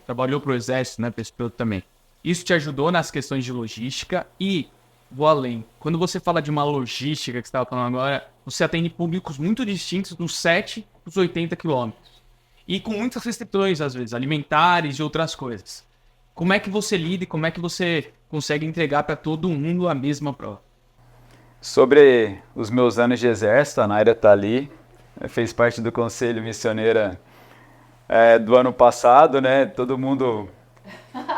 trabalhou para o Exército, né? Para esse piloto também. Isso te ajudou nas questões de logística e, vou além, quando você fala de uma logística que você estava falando agora, você atende públicos muito distintos dos 7 dos 80 quilômetros. E com muitas restrições, às vezes, alimentares e outras coisas. Como é que você lida e como é que você consegue entregar para todo mundo a mesma prova? Sobre os meus anos de exército, a Naira está ali, fez parte do Conselho Missioneira do ano passado, né? Todo mundo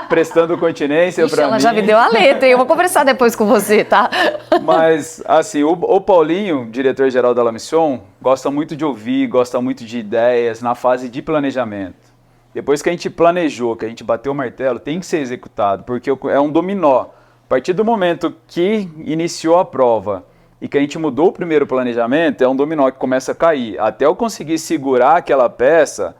prestando continência para mim. Ela já me deu a letra, eu vou conversar depois com você, tá? Mas, assim, o Paulinho, diretor-geral da La Mission, gosta muito de ouvir, gosta muito de ideias na fase de planejamento. Depois que a gente planejou, que a gente bateu o martelo, tem que ser executado, porque é um dominó. A partir do momento que iniciou a prova e que a gente mudou o primeiro planejamento, é um dominó que começa a cair. Até eu conseguir segurar aquela peça,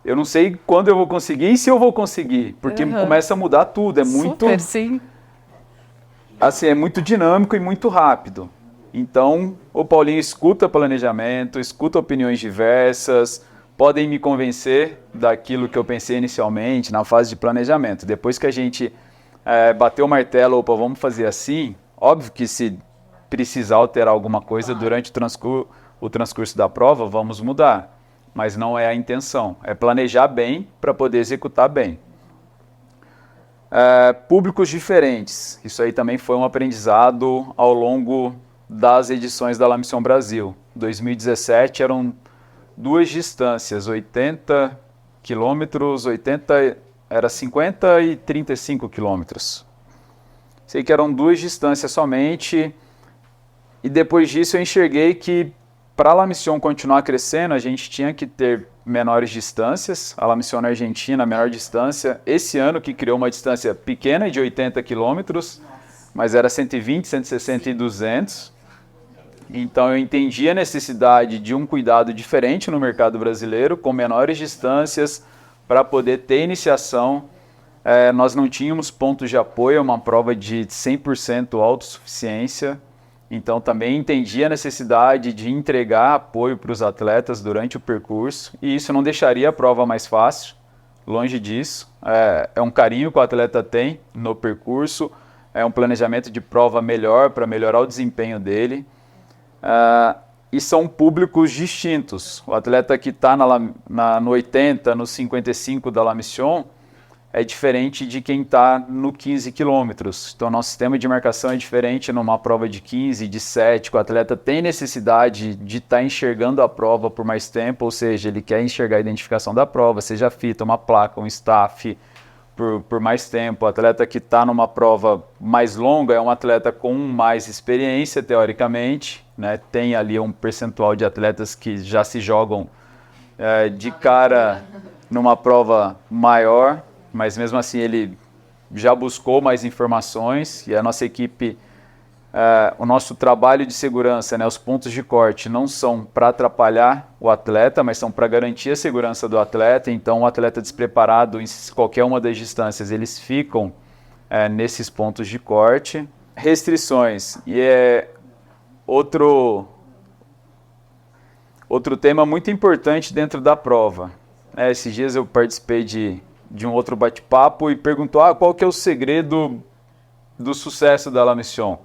eu não sei quando eu vou conseguir e se eu vou conseguir, porque começa a mudar tudo, é muito... Super, sim. Assim, é muito dinâmico e muito rápido. Então, o Paulinho escuta planejamento, escuta opiniões diversas, podem me convencer daquilo que eu pensei inicialmente na fase de planejamento. Depois que a gente bateu o martelo, opa, vamos fazer assim, óbvio que se precisar alterar alguma coisa durante o transcurso da prova, vamos mudar. mas não é a intenção. É planejar bem para poder executar bem. Públicos diferentes. Isso aí também foi um aprendizado ao longo das edições da La Mission Brasil. 2017 eram 2 distâncias, 80 quilômetros, era 50 e 35 quilômetros. Sei que eram 2 distâncias somente, e depois disso eu enxerguei que para a La Mission continuar crescendo, a gente tinha que ter menores distâncias. A La Mission na Argentina, a menor distância, esse ano que criou uma distância pequena de 80 quilômetros, mas era 120, 160 e 200. Então eu entendi a necessidade de um cuidado diferente no mercado brasileiro, com menores distâncias, para poder ter iniciação. Nós não tínhamos pontos de apoio, uma prova de 100% autossuficiência. Então também entendi a necessidade de entregar apoio para os atletas durante o percurso, e isso não deixaria a prova mais fácil, longe disso. É um carinho que o atleta tem no percurso, é um planejamento de prova melhor para melhorar o desempenho dele. E são públicos distintos. O atleta que está no 80, no 55 da La Mission é diferente de quem está no 15 quilômetros. Então, nosso sistema de marcação é diferente numa prova de 15, de 7, que o atleta tem necessidade de estar enxergando a prova por mais tempo, ou seja, ele quer enxergar a identificação da prova, seja a fita, uma placa, um staff, por mais tempo. O atleta que está numa prova mais longa é um atleta com mais experiência, teoricamente, né? Tem ali um percentual de atletas que já se jogam de cara numa prova maior, mas mesmo assim ele já buscou mais informações, e a nossa equipe, o nosso trabalho de segurança, né, os pontos de corte não são para atrapalhar o atleta, mas são para garantir a segurança do atleta. Então o atleta despreparado em qualquer uma das distâncias, eles ficam nesses pontos de corte. Restrições, e outro tema muito importante dentro da prova. Esses dias eu participei de um outro bate-papo e perguntou qual que é o segredo do sucesso da La Mission.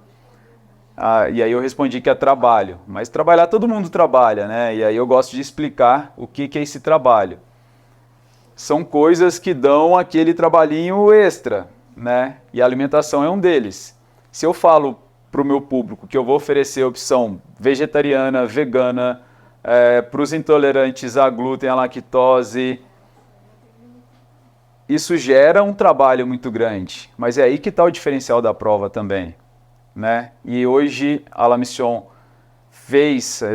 E aí eu respondi que é trabalho, mas trabalhar todo mundo trabalha, né? E aí eu gosto de explicar o que é esse trabalho. São coisas que dão aquele trabalhinho extra, né? E a alimentação é um deles. Se eu falo para o meu público que eu vou oferecer opção vegetariana, vegana, para os intolerantes a glúten, a lactose, isso gera um trabalho muito grande, mas é aí que está o diferencial da prova também, né? E hoje a La Mission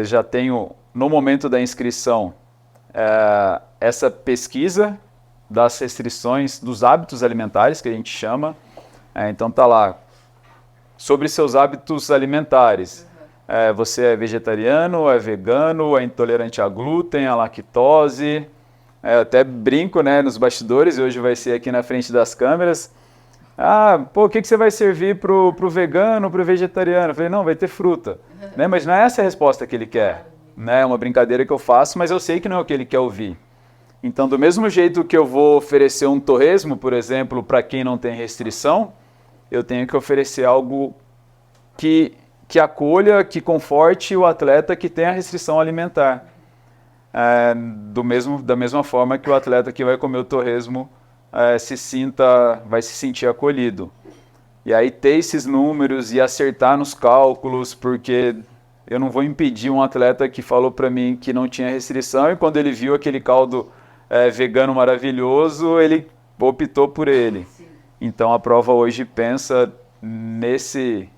já tenho, no momento da inscrição, essa pesquisa das restrições dos hábitos alimentares, que a gente chama. Então tá lá, sobre seus hábitos alimentares. Você é vegetariano, é vegano, é intolerante a glúten, a lactose. Eu até brinco, né, nos bastidores, e hoje vai ser aqui na frente das câmeras. O que você vai servir pro vegano, pro vegetariano? Eu falei, não, vai ter fruta. Né? Mas não é essa a resposta que ele quer. Né? É uma brincadeira que eu faço, mas eu sei que não é o que ele quer ouvir. Então, do mesmo jeito que eu vou oferecer um torresmo, por exemplo, para quem não tem restrição, eu tenho que oferecer algo que acolha, que conforte o atleta que tem a restrição alimentar. Da mesma forma que o atleta que vai comer o torresmo vai se sentir acolhido. E aí ter esses números e acertar nos cálculos, porque eu não vou impedir um atleta que falou para mim que não tinha restrição, e quando ele viu aquele caldo vegano maravilhoso, ele optou por ele. Então a prova hoje pensa nesses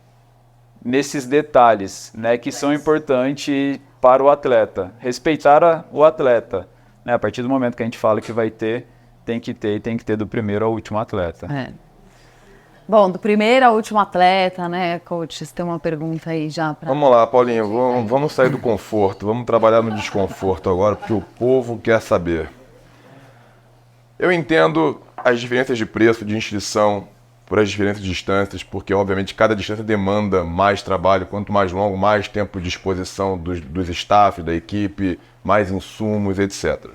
detalhes, né, que são importantes para o atleta. Respeitar o atleta. Né? A partir do momento que a gente fala que vai ter, tem que ter do primeiro ao último atleta. Bom, do primeiro ao último atleta, né, coach? Você tem uma pergunta aí já para... Vamos lá, Paulinho, vamos sair do conforto, vamos trabalhar no desconforto agora, porque o povo quer saber. Eu entendo as diferenças de preço de inscrição por as diferentes distâncias, porque obviamente cada distância demanda mais trabalho, quanto mais longo, mais tempo de exposição dos staff, da equipe, mais insumos, etc.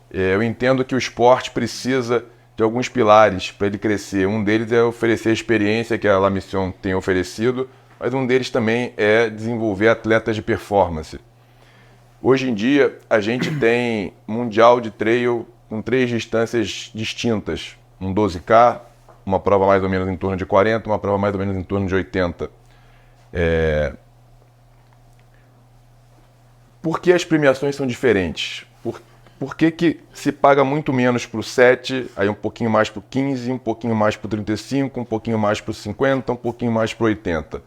Eu entendo que o esporte precisa de alguns pilares para ele crescer. Um deles é oferecer a experiência que a La Mission tem oferecido, mas um deles também é desenvolver atletas de performance. Hoje em dia, a gente tem mundial de trail com 3 distâncias distintas. Um 12K, uma prova mais ou menos em torno de 40, uma prova mais ou menos em torno de 80. Por que as premiações são diferentes? Por que se paga muito menos para o 7, aí um pouquinho mais para o 15, um pouquinho mais para o 35, um pouquinho mais para o 50, um pouquinho mais para o 80?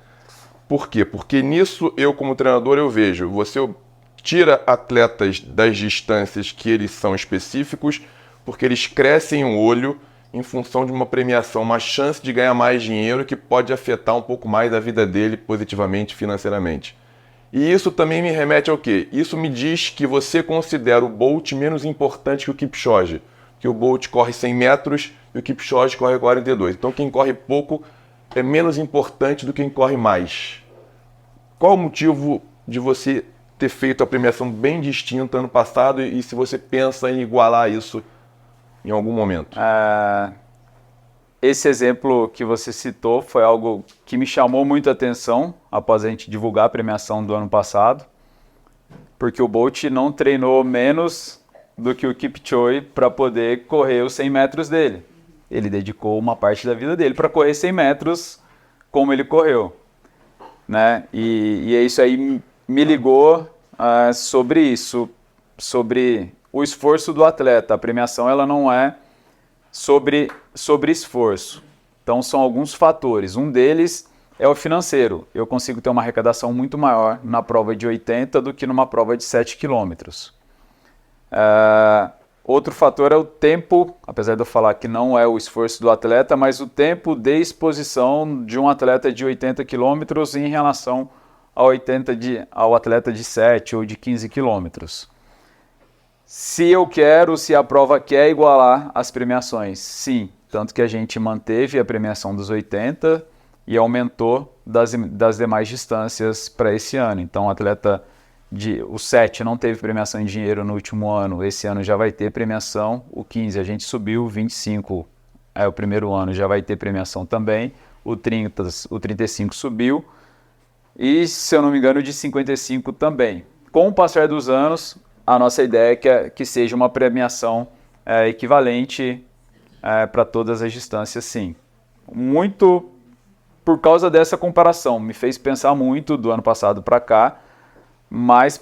Por quê? Porque nisso eu, como treinador, eu vejo, você tira atletas das distâncias que eles são específicos, porque eles crescem o olho em função de uma premiação, uma chance de ganhar mais dinheiro que pode afetar um pouco mais a vida dele positivamente, financeiramente. E isso também me remete ao quê? Isso me diz que você considera o Bolt menos importante que o Kipchoge, que o Bolt corre 100 metros e o Kipchoge corre 42. Então quem corre pouco é menos importante do que quem corre mais. Qual o motivo de você ter feito a premiação bem distinta ano passado e se você pensa em igualar isso em algum momento? Esse exemplo que você citou foi algo que me chamou muito a atenção após a gente divulgar a premiação do ano passado, porque o Bolt não treinou menos do que o Kipchoge para poder correr os 100 metros dele. Ele dedicou uma parte da vida dele para correr 100 metros como ele correu, né? E isso aí me ligou sobre isso, sobre o esforço do atleta. A premiação ela não é sobre esforço. Então são alguns fatores. Um deles é o financeiro. Eu consigo ter uma arrecadação muito maior na prova de 80 do que numa prova de 7 quilômetros. Outro fator é o tempo, apesar de eu falar que não é o esforço do atleta, mas o tempo de exposição de um atleta de 80 quilômetros em relação ao atleta de 7 ou de 15 quilômetros. Se a prova quer igualar as premiações, sim. Tanto que a gente manteve a premiação dos 80 e aumentou das demais distâncias para esse ano. Então, o 7 não teve premiação em dinheiro no último ano, esse ano já vai ter premiação. O 15 a gente subiu, o 25 o primeiro ano já vai ter premiação também. O 35 subiu e, se eu não me engano, o de 55 também. Com o passar dos anos, a nossa ideia é que seja uma premiação equivalente para todas as distâncias, sim. Muito por causa dessa comparação. Me fez pensar muito do ano passado para cá, mas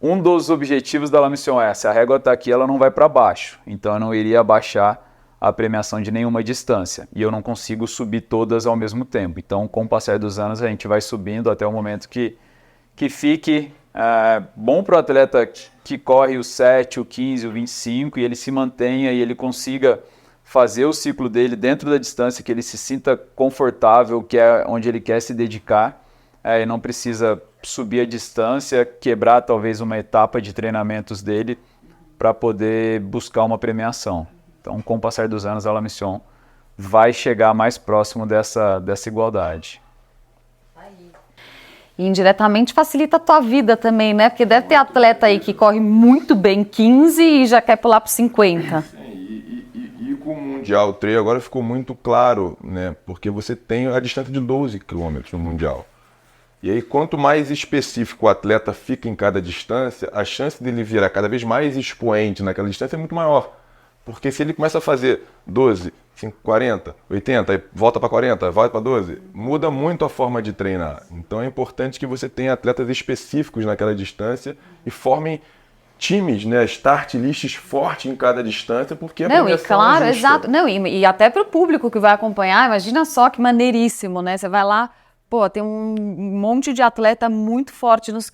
um dos objetivos da La Mission se a régua está aqui, ela não vai para baixo. Então eu não iria abaixar a premiação de nenhuma distância. E eu não consigo subir todas ao mesmo tempo. Então, com o passar dos anos, a gente vai subindo até o momento que fique bom para o atleta que corre o 7, o 15, o 25 e ele se mantenha e ele consiga fazer o ciclo dele dentro da distância que ele se sinta confortável, que é onde ele quer se dedicar, e não precisa subir a distância, quebrar talvez uma etapa de treinamentos dele para poder buscar uma premiação. Então, com o passar dos anos, a La Mission vai chegar mais próximo dessa igualdade. E indiretamente facilita a tua vida também, né? Porque deve ter atleta aí que corre muito bem 15 e já quer pular para 50. E com o Mundial, o trail agora ficou muito claro, né? Porque você tem a distância de 12 km no Mundial. E aí, quanto mais específico o atleta fica em cada distância, a chance dele virar cada vez mais expoente naquela distância é muito maior. Porque se ele começa a fazer 12, 40, 80, aí volta para 40, volta para 12, muda muito a forma de treinar. Então é importante que você tenha atletas específicos naquela distância e formem times, né, start lists fortes em cada distância, porque a premiação é justa. Exato. Não, e até para o público que vai acompanhar, imagina só que maneiríssimo, né? Você vai lá, pô, tem um monte de atleta muito forte nos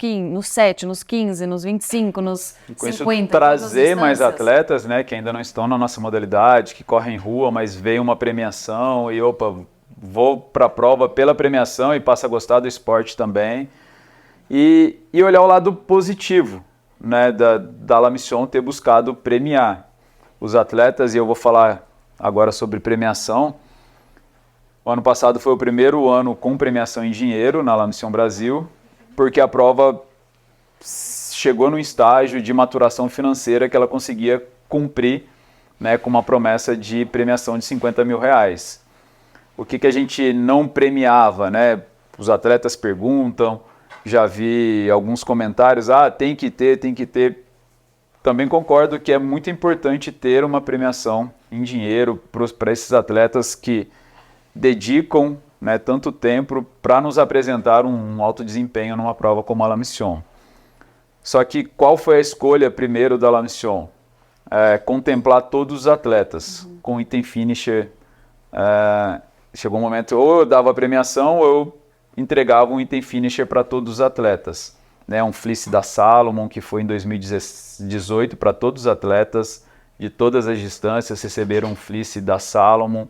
7, nos 15, nos 25, nos 50. Com isso, trazer mais atletas, né, que ainda não estão na nossa modalidade, que correm rua, mas veio uma premiação e, vou para a prova pela premiação e passa a gostar do esporte também. E olhar o lado positivo, né, da La Mission ter buscado premiar os atletas. E eu vou falar agora sobre premiação. O ano passado foi o primeiro ano com premiação em dinheiro na La Mission Brasil, porque a prova chegou num estágio de maturação financeira que ela conseguia cumprir, né, com uma promessa de premiação de R$50 mil. O que a gente não premiava, né? Os atletas perguntam, já vi alguns comentários, tem que ter. Também concordo que é muito importante ter uma premiação em dinheiro para esses atletas que dedicam, né, tanto tempo para nos apresentar um alto desempenho numa prova como a La Mission. Só que qual foi a escolha primeiro da La Mission? Contemplar todos os atletas com item finisher. Chegou um momento, ou eu dava a premiação ou eu entregava um item finisher para todos os atletas. Né, um fleece da Salomon, que foi em 2018 para todos os atletas de todas as distâncias, receberam um fleece da Salomon.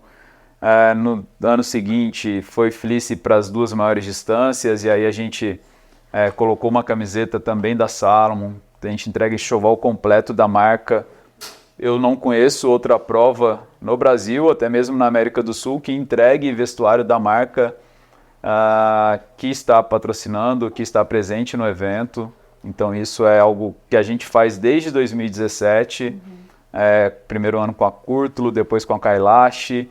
No ano seguinte foi fleece para as 2 maiores distâncias, e aí a gente colocou uma camiseta também da Salomon. A gente entrega enxoval completo da marca. Eu não conheço outra prova no Brasil, até mesmo na América do Sul, que entregue vestuário da marca que está patrocinando, que está presente no evento. Então isso é algo que a gente faz desde 2017, primeiro ano com a Curtulo, depois com a Kailash,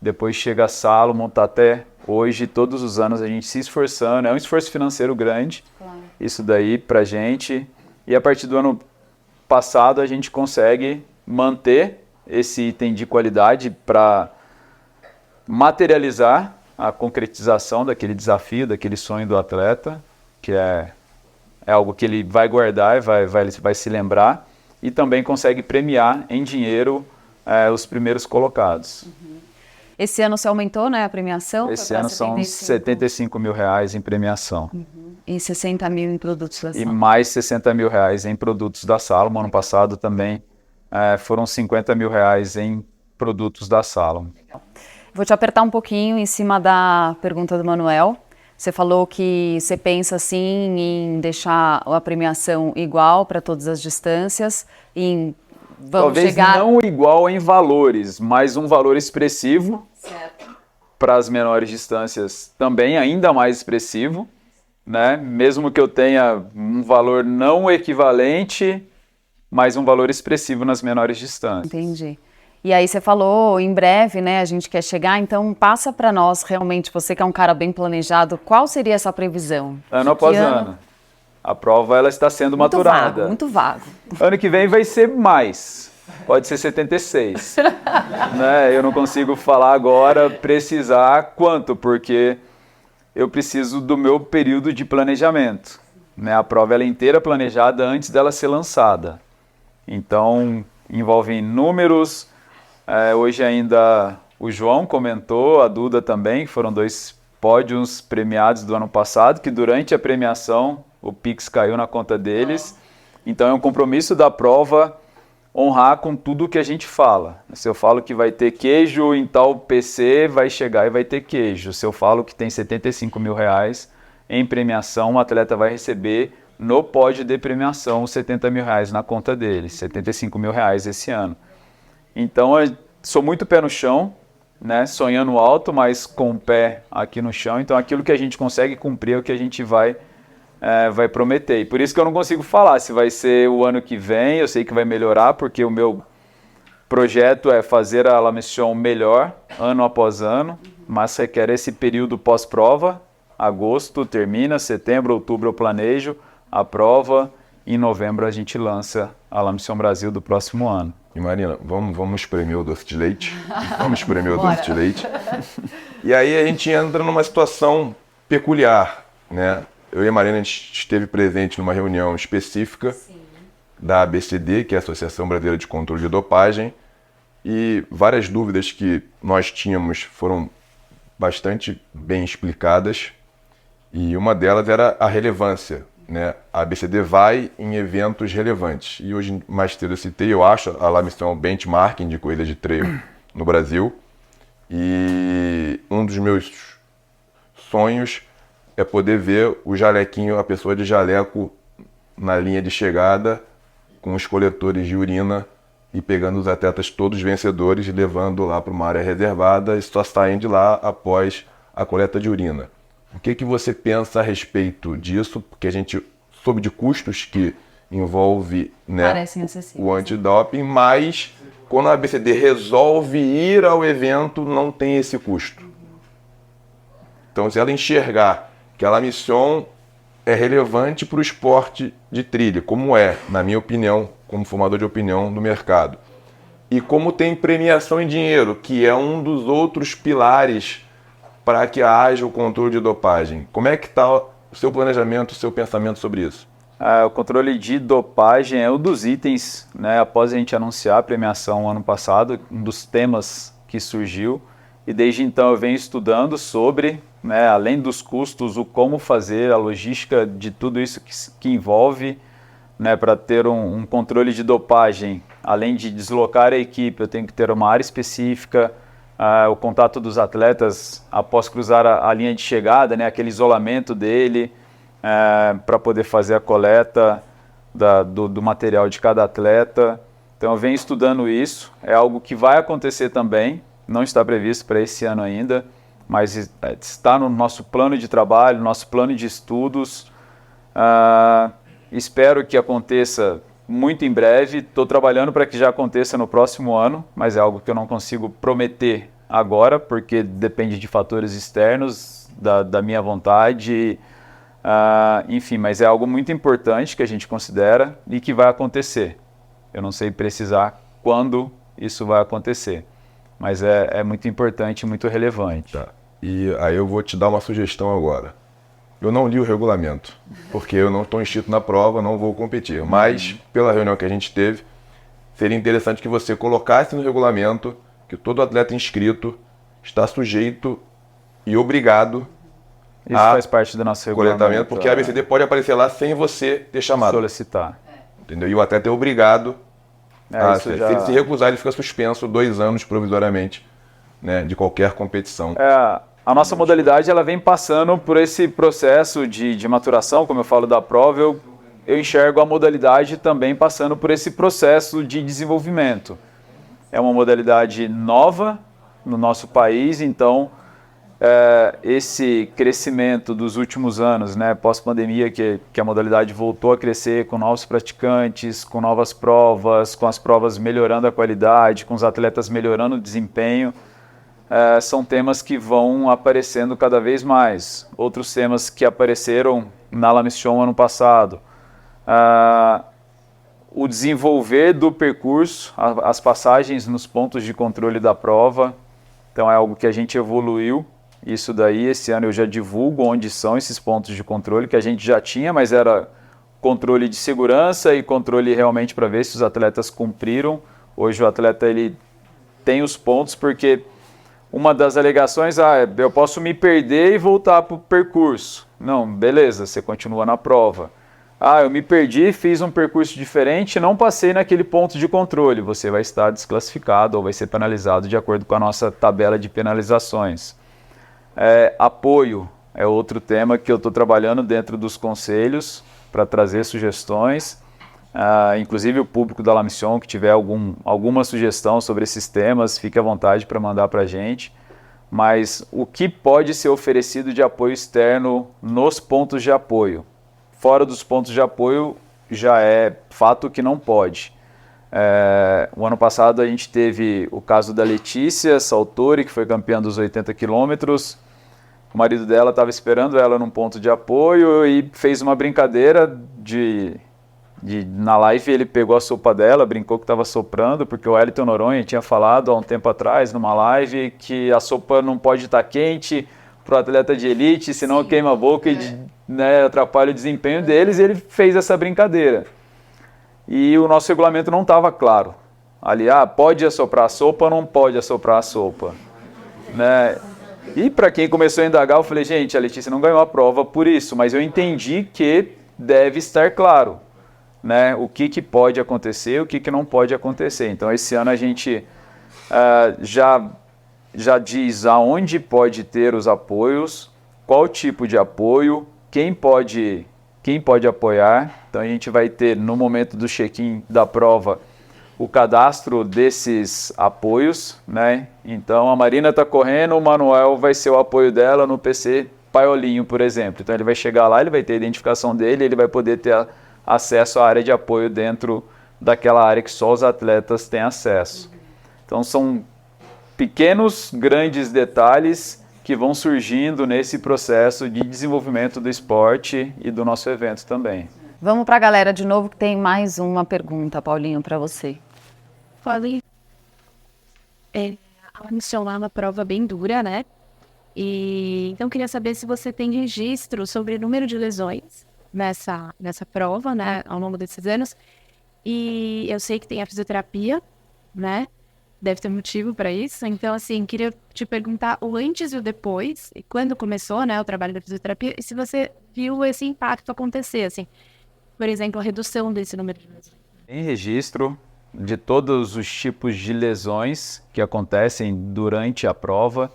depois chega a Salomon, tá até hoje, todos os anos a gente se esforçando, é um esforço financeiro grande, claro, isso daí pra gente, e a partir do ano passado a gente consegue manter esse item de qualidade para materializar a concretização daquele desafio, daquele sonho do atleta, que é algo que ele vai guardar e vai se lembrar, e também consegue premiar em dinheiro os primeiros colocados. Esse ano você aumentou, né, a premiação? Esse ano são R$75 mil em premiação. E 60 mil em produtos da Salomon. E mais R$60 mil em produtos da Salomon. Ano passado também foram R$50 mil em produtos da Salomon. Vou te apertar um pouquinho em cima da pergunta do Manuel. Você falou que você pensa, assim, em deixar a premiação igual para todas as distâncias, talvez não igual em valores, mas um valor expressivo. Para as menores distâncias também ainda mais expressivo, né? Mesmo que eu tenha um valor não equivalente, mas um valor expressivo nas menores distâncias. Entendi. E aí você falou, em breve, né, a gente quer chegar, então passa para nós realmente, você que é um cara bem planejado, qual seria essa previsão? Ano após ano. A prova ela está sendo maturada. Muito vago. Ano que vem vai ser mais. Pode ser 76. Né? Eu não consigo falar agora, precisar quanto, porque eu preciso do meu período de planejamento. Né? A prova ela é inteira planejada antes dela ser lançada. Então, envolve números. Hoje ainda o João comentou, a Duda também, foram 2 pódios premiados do ano passado, que durante a premiação o Pix caiu na conta deles. Então é um compromisso da prova honrar com tudo que a gente fala. Se eu falo que vai ter queijo em tal PC, vai chegar e vai ter queijo. Se eu falo que tem R$75 mil em premiação, o atleta vai receber no pódio de premiação os R$70 mil na conta dele, R$75 mil esse ano. Então eu sou muito pé no chão, né? Sonhando alto, mas com o pé aqui no chão. Então aquilo que a gente consegue cumprir é o que a gente vai prometer. E por isso que eu não consigo falar se vai ser o ano que vem. Eu sei que vai melhorar, porque o meu projeto é fazer a La Mission melhor, ano após ano, mas requer esse período pós-prova. Agosto termina, setembro, outubro eu planejo a prova, em novembro a gente lança a La Mission Brasil do próximo ano. E Marina, vamos espremer o doce de leite? Vamos espremer o doce de leite. E aí a gente entra numa situação peculiar, né? Eu e a Marina, a gente esteve presente numa reunião específica da ABCD, que é a Associação Brasileira de Controle de Dopagem, e várias dúvidas que nós tínhamos foram bastante bem explicadas, e uma delas era a relevância, né? A ABCD vai em eventos relevantes, e hoje mais cedo eu citei, eu acho a La Mission benchmarking de corrida de trail no Brasil, e um dos meus sonhos é poder ver o jalequinho, a pessoa de jaleco na linha de chegada, com os coletores de urina e pegando os atletas todos vencedores e levando lá para uma área reservada e só saindo de lá após a coleta de urina. O que você pensa a respeito disso? Porque a gente soube de custos que envolve, né, o antidoping, mas quando a ABCD resolve ir ao evento, não tem esse custo. Então, se ela enxergar que a La Mission é relevante para o esporte de trilha, como é, na minha opinião, como formador de opinião no mercado. E como tem premiação em dinheiro, que é um dos outros pilares para que haja o controle de dopagem. Como é que está o seu planejamento, o seu pensamento sobre isso? O controle de dopagem é um dos itens, né, após a gente anunciar a premiação ano passado, um dos temas que surgiu. E desde então eu venho estudando sobre, né, além dos custos, o como fazer, a logística de tudo isso que envolve, né, para ter um controle de dopagem. Além de deslocar a equipe, eu tenho que ter uma área específica, o contato dos atletas após cruzar a linha de chegada, né, aquele isolamento dele, para poder fazer a coleta do material de cada atleta. Então eu venho estudando isso, é algo que vai acontecer também, não está previsto para esse ano ainda, mas está no nosso plano de trabalho, nosso plano de estudos. Espero que aconteça muito em breve, estou trabalhando para que já aconteça no próximo ano, mas é algo que eu não consigo prometer agora, porque depende de fatores externos, da minha vontade, enfim, mas é algo muito importante que a gente considera e que vai acontecer. Eu não sei precisar quando isso vai acontecer, mas é muito importante, muito relevante. Tá. E aí eu vou te dar uma sugestão agora. Eu não li o regulamento, porque eu não estou inscrito na prova, não vou competir. Mas, pela reunião que a gente teve, seria interessante que você colocasse no regulamento que todo atleta inscrito está sujeito e obrigado Isso faz parte do nosso regulamento. Porque a ABCD pode aparecer lá sem você ter chamado. Solicitar. Entendeu? E o atleta é obrigado. Se ele se recusar, ele fica suspenso 2 anos provisoriamente, né, de qualquer competição. A nossa modalidade ela vem passando por esse processo de maturação, como eu falo da prova, eu enxergo a modalidade também passando por esse processo de desenvolvimento. É uma modalidade nova no nosso país, então esse crescimento dos últimos anos, né, pós-pandemia, que a modalidade voltou a crescer com novos praticantes, com novas provas, com as provas melhorando a qualidade, com os atletas melhorando o desempenho, são temas que vão aparecendo cada vez mais. Outros temas que apareceram na La Mission ano passado, o desenvolver do percurso, as passagens nos pontos de controle da prova, então é algo que a gente evoluiu. Isso daí, esse ano eu já divulgo onde são esses pontos de controle, que a gente já tinha, mas era controle de segurança e controle realmente para ver se os atletas cumpriram. Hoje o atleta ele tem os pontos, porque uma das alegações eu posso me perder e voltar para o percurso. Não, beleza, você continua na prova. Eu me perdi, fiz um percurso diferente, não passei naquele ponto de controle. Você vai estar desclassificado ou vai ser penalizado de acordo com a nossa tabela de penalizações. Apoio é outro tema que eu estou trabalhando dentro dos conselhos para trazer sugestões. Inclusive o público da La Mission que tiver alguma sugestão sobre esses temas, fique à vontade para mandar para a gente. Mas o que pode ser oferecido de apoio externo nos pontos de apoio? Fora dos pontos de apoio já é fato que não pode. O ano passado a gente teve o caso da Letícia Saltori, que foi campeã dos 80 quilômetros. O marido dela estava esperando ela num ponto de apoio e fez uma brincadeira na live. Ele pegou a sopa dela, brincou que estava soprando, porque o Wellington Noronha tinha falado há um tempo atrás numa live que a sopa não pode estar quente para o atleta de elite, senão queima a boca e atrapalha o desempenho deles. E ele fez essa brincadeira. E o nosso regulamento não estava claro. Ali, pode assoprar a sopa ou não pode assoprar a sopa, né? E para quem começou a indagar, eu falei, gente, a Letícia não ganhou a prova por isso, mas eu entendi que deve estar claro, né, o que pode acontecer, o que não pode acontecer. Então esse ano a gente já diz aonde pode ter os apoios, qual tipo de apoio, quem pode apoiar. Então a gente vai ter no momento do check-in da prova o cadastro desses apoios, né? Então a Marina está correndo, o Manuel vai ser o apoio dela no PC Paiolinho, por exemplo. Então ele vai chegar lá, ele vai ter a identificação dele, ele vai poder ter acesso à área de apoio dentro daquela área que só os atletas têm acesso. Então são pequenos, grandes detalhes que vão surgindo nesse processo de desenvolvimento do esporte e do nosso evento também. Vamos para a galera de novo que tem mais uma pergunta, Paulinho, para você. Paulinho, a missão lá é uma prova bem dura, né? E então queria saber se você tem registro sobre o número de lesões nessa prova, né, ao longo desses anos. E eu sei que tem a fisioterapia, né? Deve ter motivo para isso. Então, assim, queria te perguntar o antes e o depois, e quando começou, né, o trabalho da fisioterapia, e se você viu esse impacto acontecer, assim, por exemplo, a redução desse número de lesões. Tem registro de todos os tipos de lesões que acontecem durante a prova.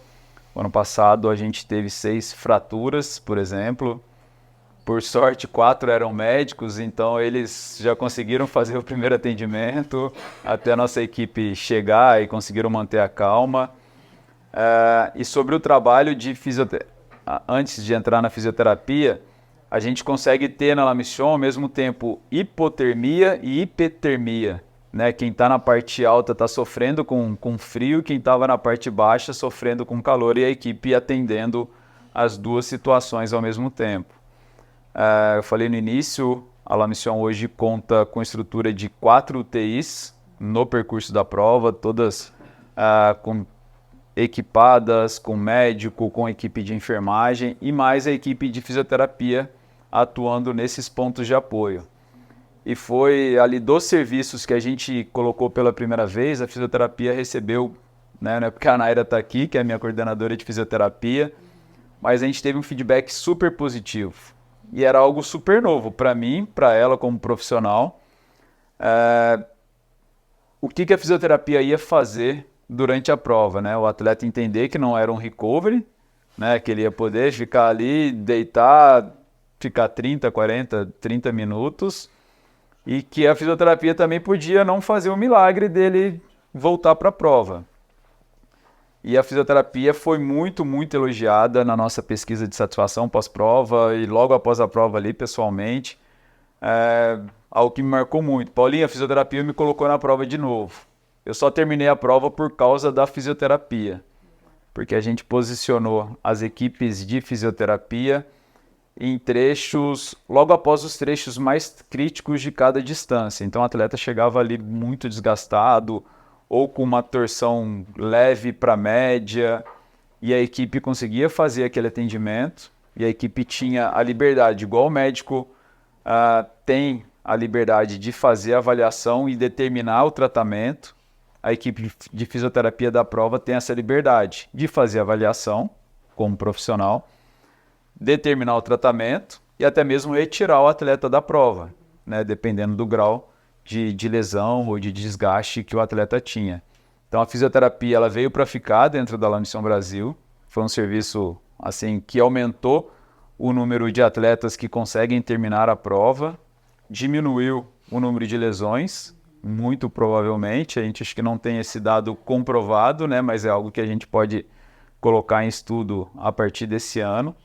O ano passado a gente teve 6 fraturas, por exemplo. Por sorte, 4 eram médicos, então eles já conseguiram fazer o primeiro atendimento até a nossa equipe chegar e conseguiram manter a calma. E sobre o trabalho de fisioterapia, antes de entrar na fisioterapia, a gente consegue ter na La Mission ao mesmo tempo hipotermia e hipertermia. Né? Quem está na parte alta está sofrendo com frio, quem estava na parte baixa sofrendo com calor, e a equipe atendendo as duas situações ao mesmo tempo. Eu falei no início, a La Mission hoje conta com estrutura de 4 UTIs no percurso da prova, todas equipadas, com médico, com equipe de enfermagem e mais a equipe de fisioterapia atuando nesses pontos de apoio. E foi ali dos serviços que a gente colocou pela primeira vez, a fisioterapia recebeu, né, não é porque a Naira está aqui, que é a minha coordenadora de fisioterapia, mas a gente teve um feedback super positivo. E era algo super novo para mim, para ela como profissional. O que a fisioterapia ia fazer durante a prova, né? O atleta entender que não era um recovery, né? Que ele ia poder ficar ali, deitar, ficar 30, 40, 30 minutos, e que a fisioterapia também podia não fazer o milagre dele voltar para a prova. E a fisioterapia foi muito, muito elogiada na nossa pesquisa de satisfação pós-prova e logo após a prova ali, pessoalmente. Algo que me marcou muito. Paulinho, a fisioterapia me colocou na prova de novo. Eu só terminei a prova por causa da fisioterapia, porque a gente posicionou as equipes de fisioterapia em trechos, logo após os trechos mais críticos de cada distância. Então o atleta chegava ali muito desgastado, ou com uma torção leve para média, e a equipe conseguia fazer aquele atendimento, e a equipe tinha a liberdade, igual o médico tem a liberdade de fazer a avaliação e determinar o tratamento, a equipe de fisioterapia da prova tem essa liberdade de fazer a avaliação como profissional, determinar o tratamento e até mesmo retirar o atleta da prova, né, dependendo do grau de lesão ou de desgaste que o atleta tinha. Então a fisioterapia ela veio para ficar dentro da La Mission Brasil. Foi um serviço assim que aumentou o número de atletas que conseguem terminar a prova, diminuiu o número de lesões, muito provavelmente. A gente acha que não tem esse dado comprovado, né, mas é algo que a gente pode colocar em estudo a partir desse ano.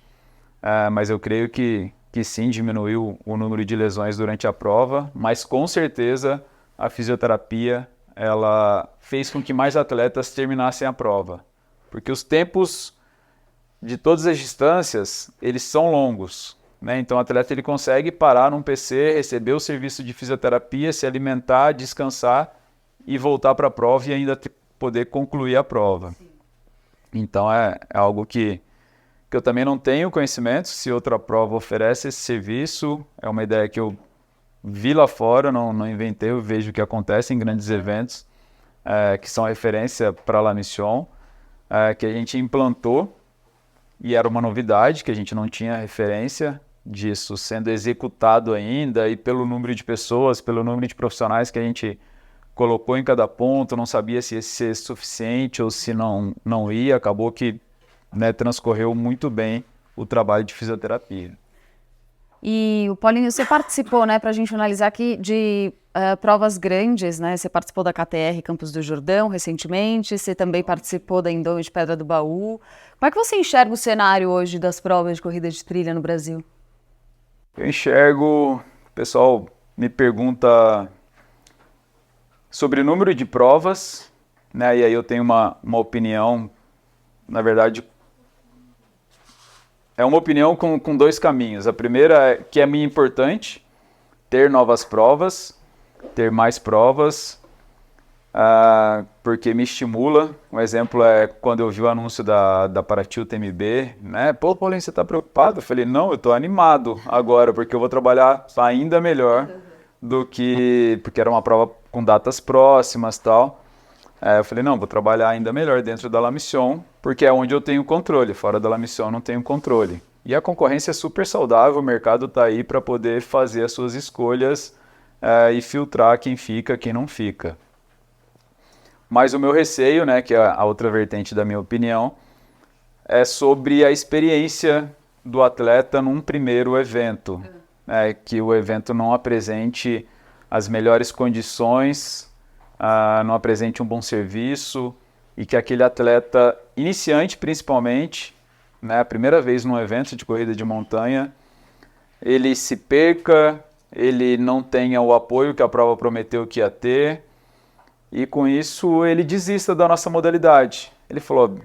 Mas eu creio que sim, diminuiu o número de lesões durante a prova, mas com certeza a fisioterapia ela fez com que mais atletas terminassem a prova, porque os tempos de todas as distâncias, eles são longos, né? Então o atleta ele consegue parar num PC, receber o serviço de fisioterapia, se alimentar, descansar e voltar para a prova e ainda poder concluir a prova. Então é algo que eu também não tenho conhecimento se outra prova oferece esse serviço. É uma ideia que eu vi lá fora, não inventei, eu vejo o que acontece em grandes eventos, que são referência para a La Mission, que a gente implantou, e era uma novidade, que a gente não tinha referência disso sendo executado ainda, e pelo número de pessoas, pelo número de profissionais que a gente colocou em cada ponto, não sabia se ia ser suficiente ou se não ia, acabou que, né, transcorreu muito bem o trabalho de fisioterapia. E o Paulinho, você participou, né, para a gente analisar aqui, de provas grandes, né? Você participou da KTR Campos do Jordão recentemente, você também participou da Indomit de Pedra do Baú. Como é que você enxerga o cenário hoje das provas de corrida de trilha no Brasil? Eu enxergo, o pessoal me pergunta sobre o número de provas, né? E aí eu tenho uma opinião, na verdade, é uma opinião com dois caminhos. A primeira é que é muito importante ter novas provas, ter mais provas, porque me estimula. Um exemplo é quando eu vi o anúncio da Paraty UTMB, né? Pô, Paulinho, você está preocupado? Eu falei, não, eu estou animado agora, porque eu vou trabalhar ainda melhor do que... Porque era uma prova com datas próximas e tal. Eu falei, não, vou trabalhar ainda melhor dentro da La Mission, porque é onde eu tenho controle. Fora da La Mission eu não tenho controle. E a concorrência é super saudável, o mercado está aí para poder fazer as suas escolhas e filtrar quem fica, quem não fica. Mas o meu receio, né, que é a outra vertente da minha opinião, é sobre a experiência do atleta num primeiro evento. Que o evento não apresente as melhores condições, não apresente um bom serviço e que aquele atleta iniciante, principalmente, né, a primeira vez num evento de corrida de montanha, ele se perca, ele não tenha o apoio que a prova prometeu que ia ter, e com isso ele desista da nossa modalidade. Ele falou,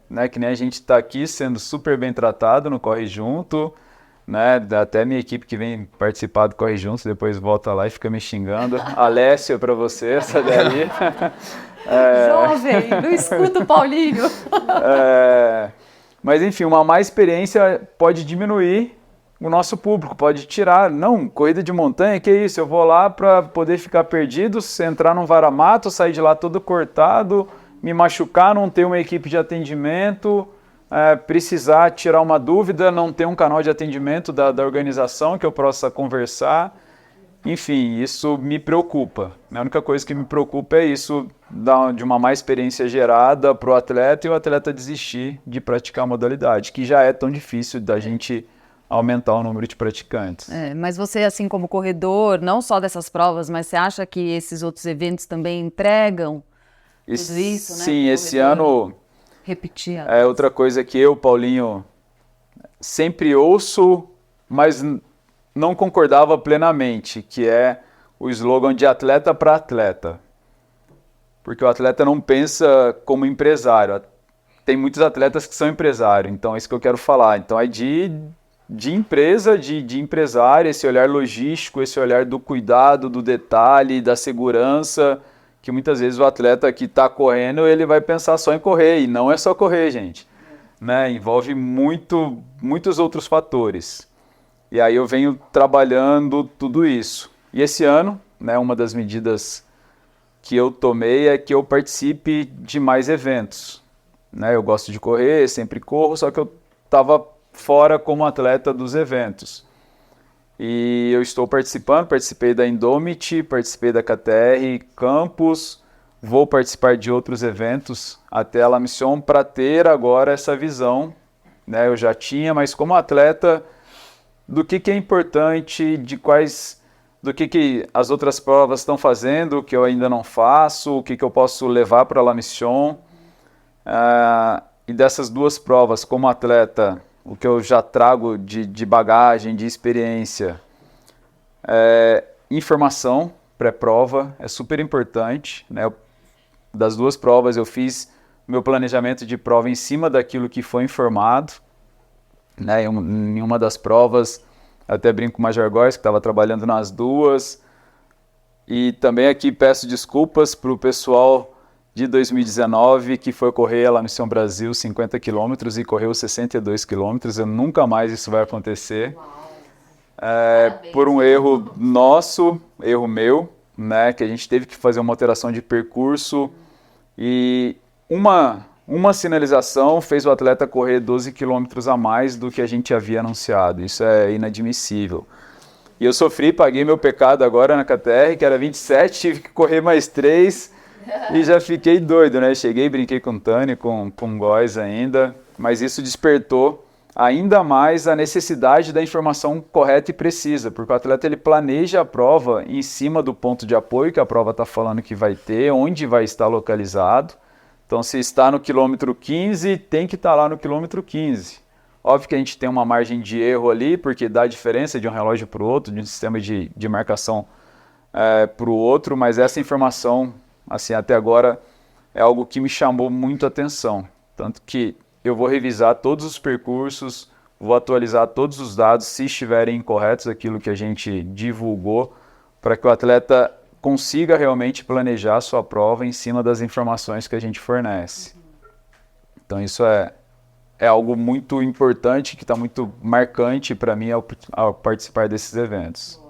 né, que nem a gente está aqui sendo super bem tratado no Corre Junto, né, até minha equipe que vem participar do Corre Junto, depois volta lá e fica me xingando. Alessio, para você, essa daí. Jovem, não escuta o Paulinho. Mas enfim, uma má experiência pode diminuir o nosso público, pode tirar. Não, corrida de montanha, que isso? Eu vou lá para poder ficar perdido, entrar num vara-mato, sair de lá todo cortado, me machucar, não ter uma equipe de atendimento, precisar tirar uma dúvida, não ter um canal de atendimento da organização que eu possa conversar. Enfim, isso me preocupa. A única coisa que me preocupa é isso, de uma má experiência gerada para o atleta e o atleta desistir de praticar a modalidade, que já é tão difícil da gente aumentar o número de praticantes. Mas você, assim como corredor, não só dessas provas, mas você acha que esses outros eventos também entregam tudo isso, né? Sim, esse ano... Repetir. É outra coisa que eu, Paulinho, sempre ouço, mas não concordava plenamente, que é o slogan de atleta para atleta. Porque o atleta não pensa como empresário. Tem muitos atletas que são empresários, então é isso que eu quero falar. Então é de empresa, de empresário, esse olhar logístico, esse olhar do cuidado, do detalhe, da segurança, que muitas vezes o atleta que está correndo, ele vai pensar só em correr, e não é só correr, gente. Né? Envolve muitos outros fatores. E aí eu venho trabalhando tudo isso. E esse ano, né, uma das medidas que eu tomei é que eu participe de mais eventos. Né? Eu gosto de correr, sempre corro, só que eu estava fora como atleta dos eventos. E eu estou participei da Indomit, participei da KTR Campus, vou participar de outros eventos até a La Mission para ter agora essa visão. Né? Eu já tinha, mas como atleta, do que é importante, do que as outras provas estão fazendo, que eu ainda não faço, o que eu posso levar para a La Mission. E dessas duas provas, como atleta, o que eu já trago de bagagem, de experiência, informação pré-prova, é super importante. Né? Das duas provas eu fiz meu planejamento de prova em cima daquilo que foi informado. Né? Em uma das provas, até brinco com o Major Góes, que estava trabalhando nas duas. E também aqui peço desculpas para o pessoal de 2019, que foi correr a La Mission Brasil 50 km e correu 62 km. Nunca mais isso vai acontecer. Por um erro nosso, erro meu, né, que a gente teve que fazer uma alteração de percurso e uma sinalização fez o atleta correr 12 km a mais do que a gente havia anunciado. Isso é inadmissível. E eu sofri, paguei meu pecado agora na KTR, que era 27, tive que correr mais 3 e já fiquei doido, né? Cheguei, brinquei com o Tani, com o Góes ainda, mas isso despertou ainda mais a necessidade da informação correta e precisa, porque o atleta ele planeja a prova em cima do ponto de apoio que a prova está falando que vai ter, onde vai estar localizado. Então, se está no quilômetro 15, tem que estar lá no quilômetro 15. Óbvio que a gente tem uma margem de erro ali, porque dá diferença de um relógio para o outro, de um sistema de marcação para o outro, mas essa informação, assim, até agora, é algo que me chamou muito a atenção. Tanto que eu vou revisar todos os percursos, vou atualizar todos os dados, se estiverem incorretos, aquilo que a gente divulgou, para que o atleta consiga realmente planejar a sua prova em cima das informações que a gente fornece. Então isso é algo muito importante, que está muito marcante para mim ao participar desses eventos.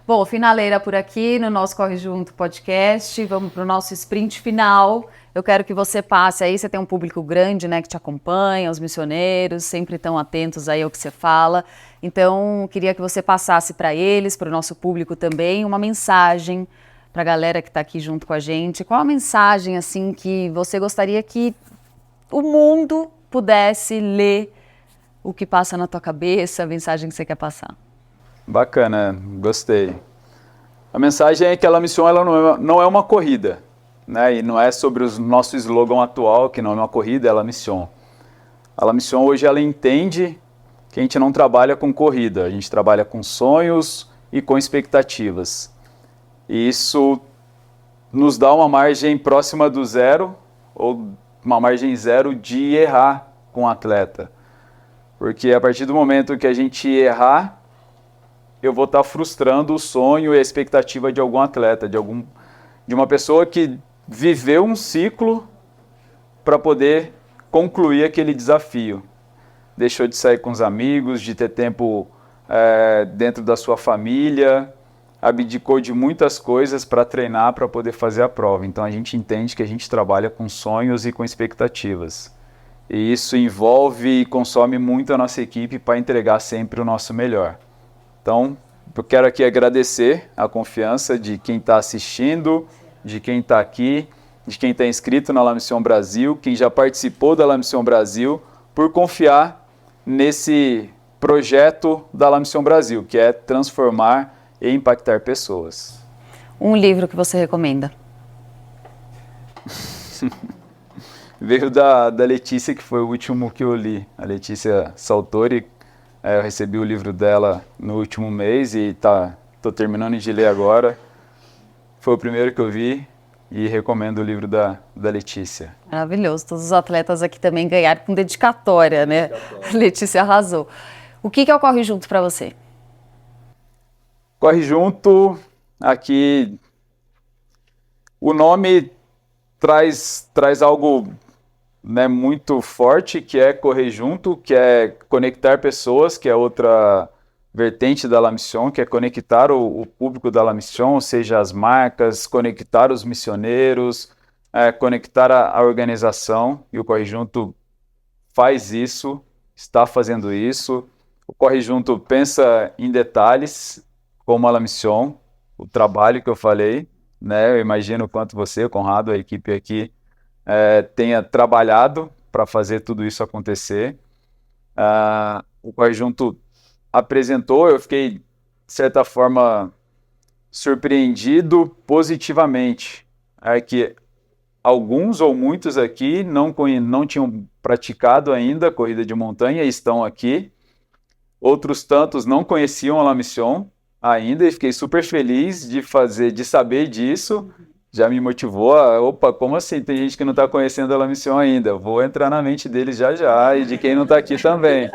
Bom, finaleira por aqui no nosso Corre Junto podcast. Vamos para o nosso sprint final. Eu quero que você passe aí, você tem um público grande, né, que te acompanha, os missioneiros, sempre estão atentos aí ao que você fala. Então, queria que você passasse para eles, para o nosso público também, uma mensagem para a galera que está aqui junto com a gente. Qual a mensagem, assim, que você gostaria que o mundo pudesse ler o que passa na tua cabeça, a mensagem que você quer passar? Bacana, gostei. A mensagem é que a La Mission ela não é uma corrida, né? E não é sobre o nosso slogan atual, que não é uma corrida, é La Mission. A La Mission hoje ela entende que a gente não trabalha com corrida, a gente trabalha com sonhos e com expectativas. E isso nos dá uma margem próxima do zero, ou uma margem zero de errar com o atleta. Porque a partir do momento que a gente errar, eu vou estar frustrando o sonho e a expectativa de algum atleta, de uma pessoa que viveu um ciclo para poder concluir aquele desafio. Deixou de sair com os amigos, de ter tempo dentro da sua família, abdicou de muitas coisas para treinar, para poder fazer a prova. Então a gente entende que a gente trabalha com sonhos e com expectativas. E isso envolve e consome muito a nossa equipe para entregar sempre o nosso melhor. Então, eu quero aqui agradecer a confiança de quem está assistindo, de quem está aqui, de quem está inscrito na La Mission Brasil, quem já participou da La Mission Brasil, por confiar nesse projeto da La Mission Brasil, que é transformar e impactar pessoas. Um livro que você recomenda? Veio da Letícia, que foi o último que eu li. A Saltori. Eu recebi o livro dela no último mês e tô terminando de ler agora. Foi o primeiro que eu vi e recomendo o livro da Letícia. Maravilhoso. Todos os atletas aqui também ganharam com dedicatória, né? Letícia arrasou. O que é o Corre Junto para você? Corre Junto, aqui o nome traz algo, né, muito forte, que é correr junto, que é conectar pessoas, que é outra vertente da La Mission, que é conectar o público da La Mission, ou seja, as marcas, conectar os missioneiros, conectar a organização, e o Corre Junto faz isso, está fazendo isso. O Corre Junto pensa em detalhes, como a La Mission, o trabalho que eu falei, né? Eu imagino o quanto você, Conrado, a equipe aqui, tenha trabalhado para fazer tudo isso acontecer. O Corre Junto apresentou, eu fiquei, de certa forma, surpreendido positivamente. Que alguns ou muitos aqui não tinham praticado ainda corrida de montanha e estão aqui. Outros tantos não conheciam a La Mission ainda e fiquei super feliz de saber disso. Já me motivou opa, como assim? Tem gente que não está conhecendo a La Mission ainda. Eu vou entrar na mente deles já e de quem não está aqui também.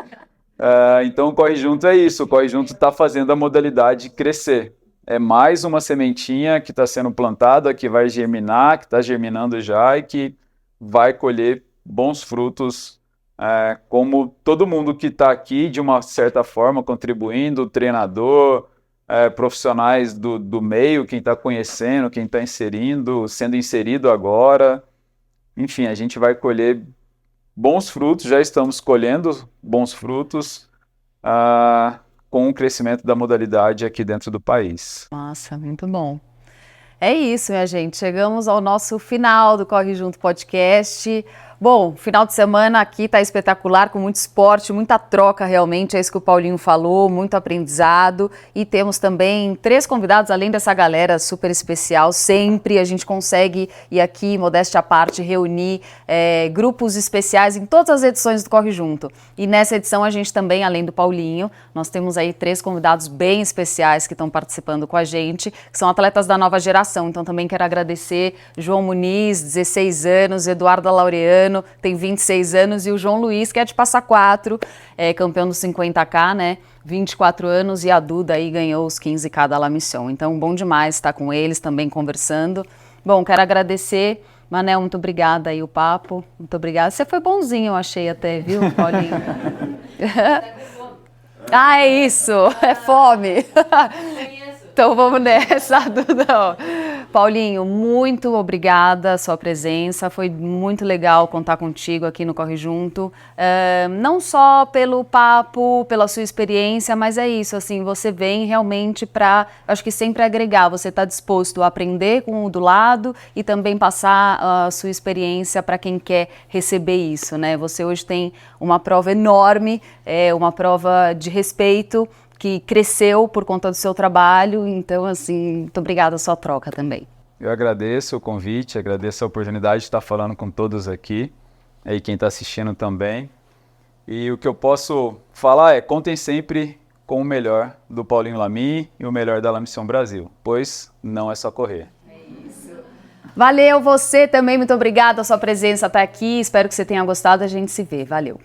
Então o Corre Junto é isso. O Corre Junto está fazendo a modalidade crescer. É mais uma sementinha que está sendo plantada, que vai germinar, que está germinando já e que vai colher bons frutos, como todo mundo que está aqui, de uma certa forma, contribuindo, treinador, profissionais do meio, quem está conhecendo, quem está sendo inserido agora. Enfim, a gente vai colher bons frutos, já estamos colhendo bons frutos com o crescimento da modalidade aqui dentro do país. Nossa, muito bom. É isso, minha gente. Chegamos ao nosso final do Corre Junto Podcast. Bom, final de semana aqui tá espetacular, com muito esporte, muita troca realmente, é isso que o Paulinho falou, muito aprendizado. E temos também 3 convidados, além dessa galera super especial. Sempre a gente consegue, e aqui, modéstia à parte, reunir grupos especiais em todas as edições do Corre Junto. E nessa edição a gente também, além do Paulinho, nós temos aí 3 convidados bem especiais que estão participando com a gente, que são atletas da nova geração. Então também quero agradecer João Muniz, 16 anos, Eduardo Laureano, ano tem 26 anos, e o João Luiz, que é de Passa Quatro, campeão do 50K, né? 24 anos, e a Duda aí ganhou os 15K da La Mission. Então, bom demais estar com eles também conversando. Bom, quero agradecer, Manel, muito obrigada aí o papo, muito obrigada. Você foi bonzinho, eu achei até, viu, Paulinho? Ah, é isso, é fome. Então vamos nessa, Duda. Paulinho, muito obrigada a sua presença, foi muito legal contar contigo aqui no Corre Junto, não só pelo papo, pela sua experiência, mas é isso, assim, você vem realmente para, acho que sempre agregar, você está disposto a aprender com o do lado e também passar a sua experiência para quem quer receber isso, né? Você hoje tem uma prova enorme, uma prova de respeito, que cresceu por conta do seu trabalho, então, assim, muito obrigada a sua troca também. Eu agradeço o convite, agradeço a oportunidade de estar falando com todos aqui, e quem está assistindo também. E o que eu posso falar é, contem sempre com o melhor do Paulinho Lamy e o melhor da La Mission Brasil, pois não é só correr. Valeu, você também, muito obrigada a sua presença até aqui, espero que você tenha gostado, a gente se vê, valeu.